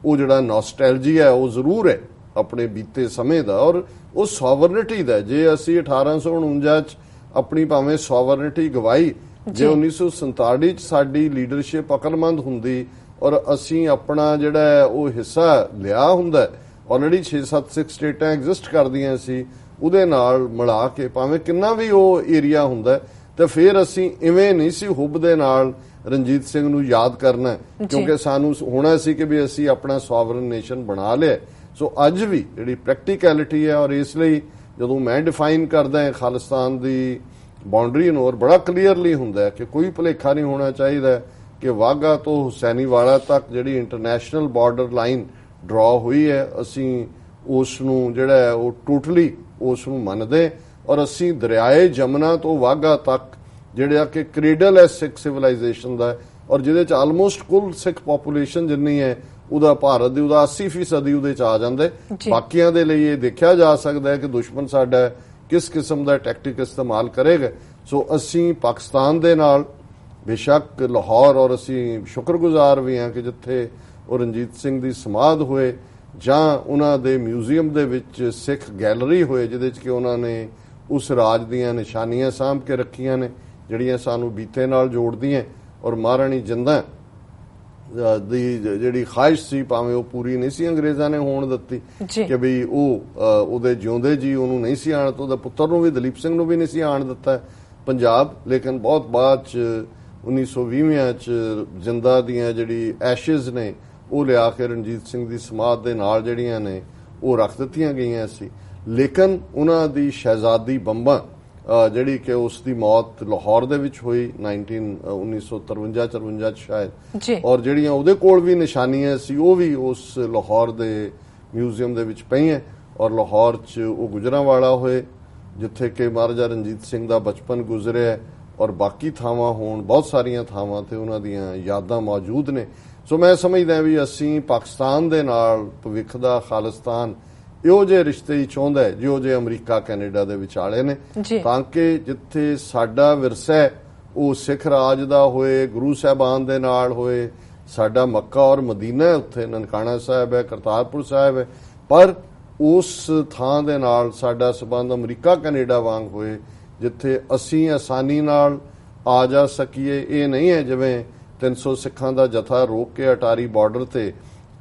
ਉਹ ਜਿਹੜਾ ਨੋਸਟੈਲਜੀਆ ਹੈ ਉਹ ਜ਼ਰੂਰ ਹੈ ਆਪਣੇ ਬੀਤੇ ਸਮੇਂ ਦਾ ਔਰ ਉਹ ਸੋਵਰਨਿਟੀ ਦਾ। ਜੇ ਅਸੀਂ 1849 'ਚ ਆਪਣੀ ਭਾਵੇਂ ਸੋਵਰਨਿਟੀ ਗਵਾਈ, ਜੇ 1947 'ਚ ਸਾਡੀ ਲੀਡਰਸ਼ਿਪ ਅਕਲਮੰਦ ਹੁੰਦੀ ਔਰ ਅਸੀਂ ਆਪਣਾ ਜਿਹੜਾ ਉਹ ਹਿੱਸਾ ਲਿਆ ਹੁੰਦਾ, ਆਲਰੇਡੀ 6-7 ਸਿੱਖ ਸਟੇਟਾਂ ਐਗਜ਼ਿਸਟ ਕਰਦੀਆਂ ਸੀ, ਉਹਦੇ ਨਾਲ ਮਿਲਾ ਕੇ ਭਾਵੇਂ ਕਿੰਨਾ ਵੀ ਉਹ ਏਰੀਆ ਹੁੰਦਾ, ਤੇ ਫਿਰ ਅਸੀਂ ਇਵੇਂ ਨਹੀਂ ਸੀ ਹੁੱਬ ਦੇ ਨਾਲ ਰਣਜੀਤ ਸਿੰਘ ਨੂੰ ਯਾਦ ਕਰਨਾ, ਕਿਉਂਕਿ ਸਾਨੂੰ ਹੋਣਾ ਸੀ ਕਿ ਵੀ ਅਸੀਂ ਆਪਣਾ ਸੋਵਰਨ ਨੇਸ਼ਨ ਬਣਾ ਲਿਆ। ਸੋ ਅੱਜ ਵੀ ਜਿਹੜੀ ਪ੍ਰੈਕਟੀਕੈਲਿਟੀ ਹੈ ਔਰ ਇਸ ਲਈ ਜਦੋਂ ਮੈਂ ਡਿਫਾਈਨ ਕਰਦਾ ਹਾਂ ਖਾਲਿਸਤਾਨ ਦੀ ਬਾਉਂਡਰੀ ਨੂੰ, ਔਰ ਬੜਾ ਕਲੀਅਰਲੀ ਹੁੰਦਾ ਕਿ ਕੋਈ ਭੁਲੇਖਾ ਨਹੀਂ ਹੋਣਾ ਚਾਹੀਦਾ ਕਿ ਵਾਘਾ ਤੋਂ ਹੁਸੈਨੀਵਾਲਾ ਤੱਕ ਜਿਹੜੀ ਇੰਟਰਨੈਸ਼ਨਲ ਬਾਰਡਰ ਲਾਈਨ ਡਰਾ ਹੋਈ ਹੈ, ਅਸੀਂ ਉਸ ਨੂੰ ਜਿਹੜਾ ਉਹ ਟੋਟਲੀ ਉਸ ਨੂੰ ਮੰਨਦੇ ਔਰ ਅਸੀਂ ਦਰਿਆਏ ਜਮਨਾ ਤੋਂ ਵਾਘਾ ਤੱਕ ਜਿਹੜਾ ਕਿ ਕ੍ਰੇਡਲ ਹੈ ਸਿੱਖ ਸਿਵਲਾਈਜੇਸ਼ਨ ਦਾ ਔਰ ਜਿਹਦੇ 'ਚ ਆਲਮੋਸਟ ਕੁੱਲ ਸਿੱਖ ਪੋਪੂਲੇਸ਼ਨ ਜਿੰਨੀ ਹੈ ਉਹਦਾ ਭਾਰਤ ਦੀ ਉਹਦਾ 80% ਉਹਦੇ 'ਚ ਆ ਜਾਂਦੇ। ਬਾਕੀਆਂ ਦੇ ਲਈ ਇਹ ਦੇਖਿਆ ਜਾ ਸਕਦਾ ਹੈ ਕਿ ਦੁਸ਼ਮਣ ਸਾਡਾ ਕਿਸ ਕਿਸਮ ਦਾ ਟੈਕਟਿਕ ਇਸਤੇਮਾਲ ਕਰੇਗਾ। ਸੋ ਅਸੀਂ ਪਾਕਿਸਤਾਨ ਦੇ ਨਾਲ ਬੇਸ਼ੱਕ ਲਾਹੌਰ, ਔਰ ਅਸੀਂ ਸ਼ੁਕਰਗੁਜ਼ਾਰ ਵੀ ਹਾਂ ਕਿ ਜਿੱਥੇ ਉਹ ਰਣਜੀਤ ਸਿੰਘ ਦੀ ਸਮਾਧ ਹੋਏ ਜਾਂ ਉਹਨਾਂ ਦੇ ਮਿਊਜ਼ੀਅਮ ਦੇ ਵਿੱਚ ਸਿੱਖ ਗੈਲਰੀ ਹੋਏ ਜਿਹਦੇ 'ਚ ਕਿ ਉਹਨਾਂ ਨੇ ਉਸ ਰਾਜ ਦੀਆਂ ਨਿਸ਼ਾਨੀਆਂ ਸਾਂਭ ਕੇ ਰੱਖੀਆਂ ਨੇ ਜਿਹੜੀਆਂ ਸਾਨੂੰ ਬੀਤੇ ਨਾਲ ਜੋੜਦੀਆਂ ਔਰ ਮਹਾਰਾਣੀ ਜਿੰਦਾਂ ਦੀ ਜਿਹੜੀ ਖਾਹਿਸ਼ ਸੀ ਭਾਵੇਂ ਉਹ ਪੂਰੀ ਨਹੀਂ ਸੀ ਅੰਗਰੇਜ਼ਾਂ ਨੇ ਹੋਣ ਦਿੱਤੀ ਕਿ ਵੀ ਉਹ ਉਹਦੇ ਜਿਉਂਦੇ ਜੀ ਉਹਨੂੰ ਨਹੀਂ ਸੀ ਆਣ, ਉਹਦੇ ਪੁੱਤਰ ਨੂੰ ਵੀ ਦਲੀਪ ਸਿੰਘ ਨੂੰ ਵੀ ਨਹੀਂ ਸੀ ਆਣ ਦਿੱਤਾ ਪੰਜਾਬ। ਲੇਕਿਨ ਬਹੁਤ ਬਾਅਦ 'ਚ 1920 'ਚ ਜਿੰਦਾ ਦੀਆਂ ਜਿਹੜੀ ਐਸ਼ਿਜ਼ ਨੇ ਉਹ ਲਿਆ ਕੇ ਰਣਜੀਤ ਸਿੰਘ ਦੀ ਸਮਾਧ ਦੇ ਨਾਲ ਜਿਹੜੀਆਂ ਨੇ ਉਹ ਰੱਖ ਦਿੱਤੀਆਂ ਗਈਆਂ ਸੀ। ਲੇਕਿਨ ਉਹਨਾਂ ਦੀ ਸ਼ਹਿਜ਼ਾਦੀ ਬੰਬਾ ਜਿਹੜੀ ਕਿ ਉਸ ਦੀ ਮੌਤ ਲਾਹੌਰ ਦੇ ਵਿੱਚ ਹੋਈ 1953-54 'ਚ ਸ਼ਾਇਦ, ਔਰ ਜਿਹੜੀਆਂ ਉਹਦੇ ਕੋਲ ਵੀ ਨਿਸ਼ਾਨੀਆਂ ਸੀ ਉਹ ਵੀ ਉਸ ਲਾਹੌਰ ਦੇ ਮਿਊਜ਼ੀਅਮ ਦੇ ਵਿੱਚ ਪਈਆਂ ਔਰ ਲਾਹੌਰ 'ਚ ਉਹ ਗੁਜਰਾਂਵਾਲਾ ਹੋਏ ਜਿੱਥੇ ਕਿ ਮਹਾਰਾਜਾ ਰਣਜੀਤ ਸਿੰਘ ਦਾ ਬਚਪਨ ਗੁਜ਼ਰਿਆ ਔਰ ਬਾਕੀ ਥਾਵਾਂ ਹੋਣ ਬਹੁਤ ਸਾਰੀਆਂ ਥਾਵਾਂ ਤੇ ਉਹਨਾਂ ਦੀਆਂ ਯਾਦਾਂ ਮੌਜੂਦ ਨੇ। ਸੋ ਮੈਂ ਸਮਝਦਾ ਵੀ ਅਸੀਂ ਪਾਕਿਸਤਾਨ ਦੇ ਨਾਲ ਭਵਿੱਖ ਦਾ ਖਾਲਿਸਤਾਨ ਇਹੋ ਜਿਹੇ ਰਿਸ਼ਤੇ ਹੀ ਚਾਹੁੰਦਾ ਜਿਹੋ ਜਿਹੇ ਅਮਰੀਕਾ ਕੈਨੇਡਾ ਦੇ ਵਿਚਾਲੇ ਨੇ, ਤਾਂ ਕਿ ਜਿੱਥੇ ਸਾਡਾ ਵਿਰਸਾ ਉਹ ਸਿੱਖ ਰਾਜ ਦਾ ਹੋਏ, ਗੁਰੂ ਸਾਹਿਬਾਨ ਦੇ ਨਾਲ ਹੋਏ, ਸਾਡਾ ਮੱਕਾ ਔਰ ਮਦੀਨਾ ਉੱਥੇ ਨਨਕਾਣਾ ਸਾਹਿਬ ਹੈ, ਕਰਤਾਰਪੁਰ ਸਾਹਿਬ ਹੈ, ਪਰ ਉਸ ਥਾਂ ਦੇ ਨਾਲ ਸਾਡਾ ਸਬੰਧ ਅਮਰੀਕਾ ਕੈਨੇਡਾ ਵਾਂਗ ਹੋਏ ਜਿੱਥੇ ਅਸੀਂ ਆਸਾਨੀ ਨਾਲ ਆ ਜਾ ਸਕੀਏ। ਇਹ ਨਹੀਂ ਹੈ ਜਿਵੇਂ 300 ਸਿੱਖਾਂ ਦਾ ਜਥਾ ਰੋਕ ਕੇ ਅਟਾਰੀ ਬਾਰਡਰ ਤੇ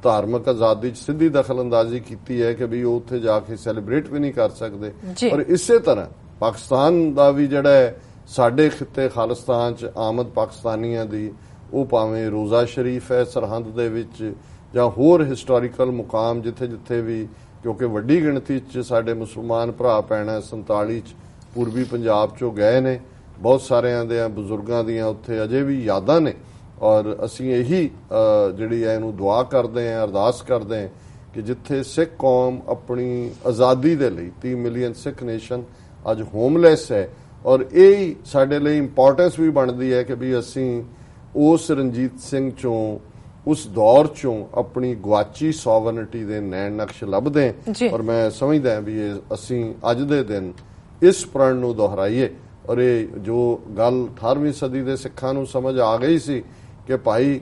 ਧਾਰਮਿਕ ਆਜ਼ਾਦੀ 'ਚ ਸਿੱਧੀ ਦਖਲਅੰਦਾਜ਼ੀ ਕੀਤੀ ਹੈ ਕਿ ਵੀ ਉਹ ਉੱਥੇ ਜਾ ਕੇ ਸੈਲੀਬ੍ਰੇਟ ਵੀ ਨਹੀਂ ਕਰ ਸਕਦੇ। ਔਰ ਇਸੇ ਤਰ੍ਹਾਂ ਪਾਕਿਸਤਾਨ ਦਾ ਵੀ ਜਿਹੜਾ ਸਾਡੇ ਖਿੱਤੇ ਖਾਲਿਸਤਾਨ 'ਚ ਆਮਦ ਪਾਕਿਸਤਾਨੀਆਂ ਦੀ, ਉਹ ਭਾਵੇਂ ਰੋਜ਼ਾ ਸ਼ਰੀਫ ਹੈ ਸਰਹੰਦ ਦੇ ਵਿੱਚ ਜਾਂ ਹੋਰ ਹਿਸਟੋਰੀਕਲ ਮੁਕਾਮ ਜਿੱਥੇ ਜਿੱਥੇ ਵੀ, ਕਿਉਂਕਿ ਵੱਡੀ ਗਿਣਤੀ 'ਚ ਸਾਡੇ ਮੁਸਲਮਾਨ ਭਰਾ ਭੈਣਾਂ 47 'ਚ ਪੂਰਬੀ ਪੰਜਾਬ 'ਚੋਂ ਗਏ ਨੇ, ਬਹੁਤ ਸਾਰਿਆਂ ਦੇ ਬਜ਼ੁਰਗਾਂ ਦੀਆਂ ਉੱਥੇ ਅਜੇ ਵੀ ਯਾਦਾਂ ਨੇ ਔਰ ਅਸੀਂ ਇਹੀ ਜਿਹੜੀ ਹੈ ਇਹਨੂੰ ਦੁਆ ਕਰਦੇ ਹਾਂ, ਅਰਦਾਸ ਕਰਦੇ ਹਾਂ ਕਿ ਜਿੱਥੇ ਸਿੱਖ ਕੌਮ ਆਪਣੀ ਆਜ਼ਾਦੀ ਦੇ ਲਈ 30 ਮਿਲੀਅਨ ਸਿੱਖ ਨੇਸ਼ਨ ਅੱਜ ਹੋਮਲੈਸ ਹੈ ਔਰ ਇਹ ਸਾਡੇ ਲਈ ਇੰਪੋਰਟੈਂਸ ਵੀ ਬਣਦੀ ਹੈ ਕਿ ਵੀ ਅਸੀਂ ਉਸ ਰਣਜੀਤ ਸਿੰਘ ਚੋਂ ਉਸ ਦੌਰ ਚੋਂ ਆਪਣੀ ਗਵਾਚੀ ਸੋਵਰਨਿਟੀ ਦੇ ਨੈਣ ਨਕਸ਼ ਲੱਭਦੇ ਔਰ ਮੈਂ ਸਮਝਦਾ ਵੀ ਇਹ ਅਸੀਂ ਅੱਜ ਦੇ ਦਿਨ ਇਸ ਪ੍ਰਣ ਨੂੰ ਦੁਹਰਾਈਏ। ਔਰ ਇਹ ਜੋ ਗੱਲ 18ਵੀਂ ਸਦੀ ਦੇ ਸਿੱਖਾਂ ਨੂੰ ਸਮਝ ਆ ਗਈ ਸੀ ਕਿ ਭਾਈ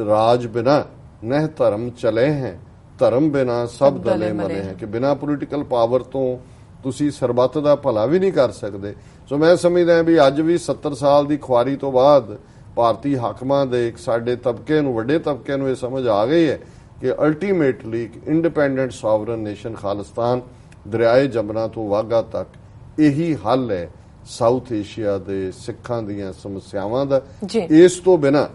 ਰਾਜ ਬਿਨਾ ਨਹਿ ਧਰਮ ਚਲੇ ਹੈ, ਧਰਮ ਬਿਨਾ ਸਭ ਦਲੇ ਮਲੇ ਹੈ, ਕਿ ਬਿਨਾ ਪੋਲੀਟੀਕਲ ਪਾਵਰ ਤੋਂ ਤੁਸੀਂ ਸਰਬੱਤ ਦਾ ਭਲਾ ਵੀ ਨਹੀਂ ਕਰ ਸਕਦੇ। ਸੋ ਮੈਂ ਸਮਝਦਾ ਵੀ ਅੱਜ ਵੀ 70 ਸਾਲ ਦੀ ਖੁਆਰੀ ਤੋਂ ਬਾਅਦ ਭਾਰਤੀ ਹਾਕਮਾਂ ਦੇ ਇੱਕ ਸਾਡੇ ਤਬਕੇ ਨੂੰ, ਵੱਡੇ ਤਬਕੇ ਨੂੰ ਇਹ ਸਮਝ ਆ ਗਈ ਹੈ ਕਿ ਅਲਟੀਮੇਟਲੀ ਇੱਕ independent sovereign nation Khalistan ਦਰਿਆਏ Jamuna ਤੋਂ ਵਾਘਾ ਤੱਕ ਇਹੀ ਹੱਲ ਹੈ ਸਾਊਥ ਏਸ਼ੀਆ ਦੇ ਸਿੱਖਾਂ ਦੀਆਂ ਸਮੱਸਿਆਵਾਂ ਦਾ। ਇਸ ਤੋਂ ਬਿਨਾਂ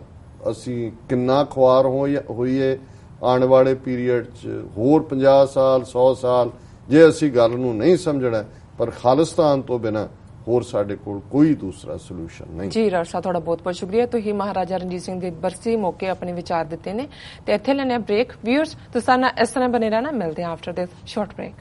ਅਸੀਂ ਕਿੰਨਾ ਖੁਆਰ ਹੋਈਏ ਆਉਣ ਵਾਲੇ ਪੀਰੀਅਡ 'ਚ ਹੋਰ 50 ਸਾਲ 100 ਸਾਲ ਜੇ ਅਸੀਂ ਗੱਲ ਨੂੰ ਨਹੀਂ ਸਮਝਣਾ, ਪਰ ਖਾਲਿਸਤਾਨ ਤੋਂ ਬਿਨਾਂ ਹੋਰ ਸਾਡੇ ਕੋਲ ਕੋਈ ਦੂਸਰਾ ਸੋਲੂਸ਼ਨ ਨਹੀਂ। ਜੀ ਡਾਕਟਰ ਸਾਹਿਬ, ਤੁਹਾਡਾ ਬਹੁਤ ਬਹੁਤ ਸ਼ੁਕਰੀਆ। ਤੁਸੀਂ ਮਹਾਰਾਜਾ ਰਣਜੀਤ ਸਿੰਘ ਦੀ ਬਰਸੀ ਮੌਕੇ ਆਪਣੇ ਵਿਚਾਰ ਦਿੱਤੇ ਨੇ ਤੇ ਇੱਥੇ ਲੈਣੇ ਬ੍ਰੇਕ। ਵਿਊਅਰਸ ਤੁਸੀਂ ਨਾਲ ਇਸ ਤਰ੍ਹਾਂ ਬਣੇ ਰਹਿਣਾ, ਮਿਲਦੇ ਹਾਂ ਆਫਟਰ ਦਿਸ ਸ਼ਾਰਟ ਬ੍ਰੇਕ।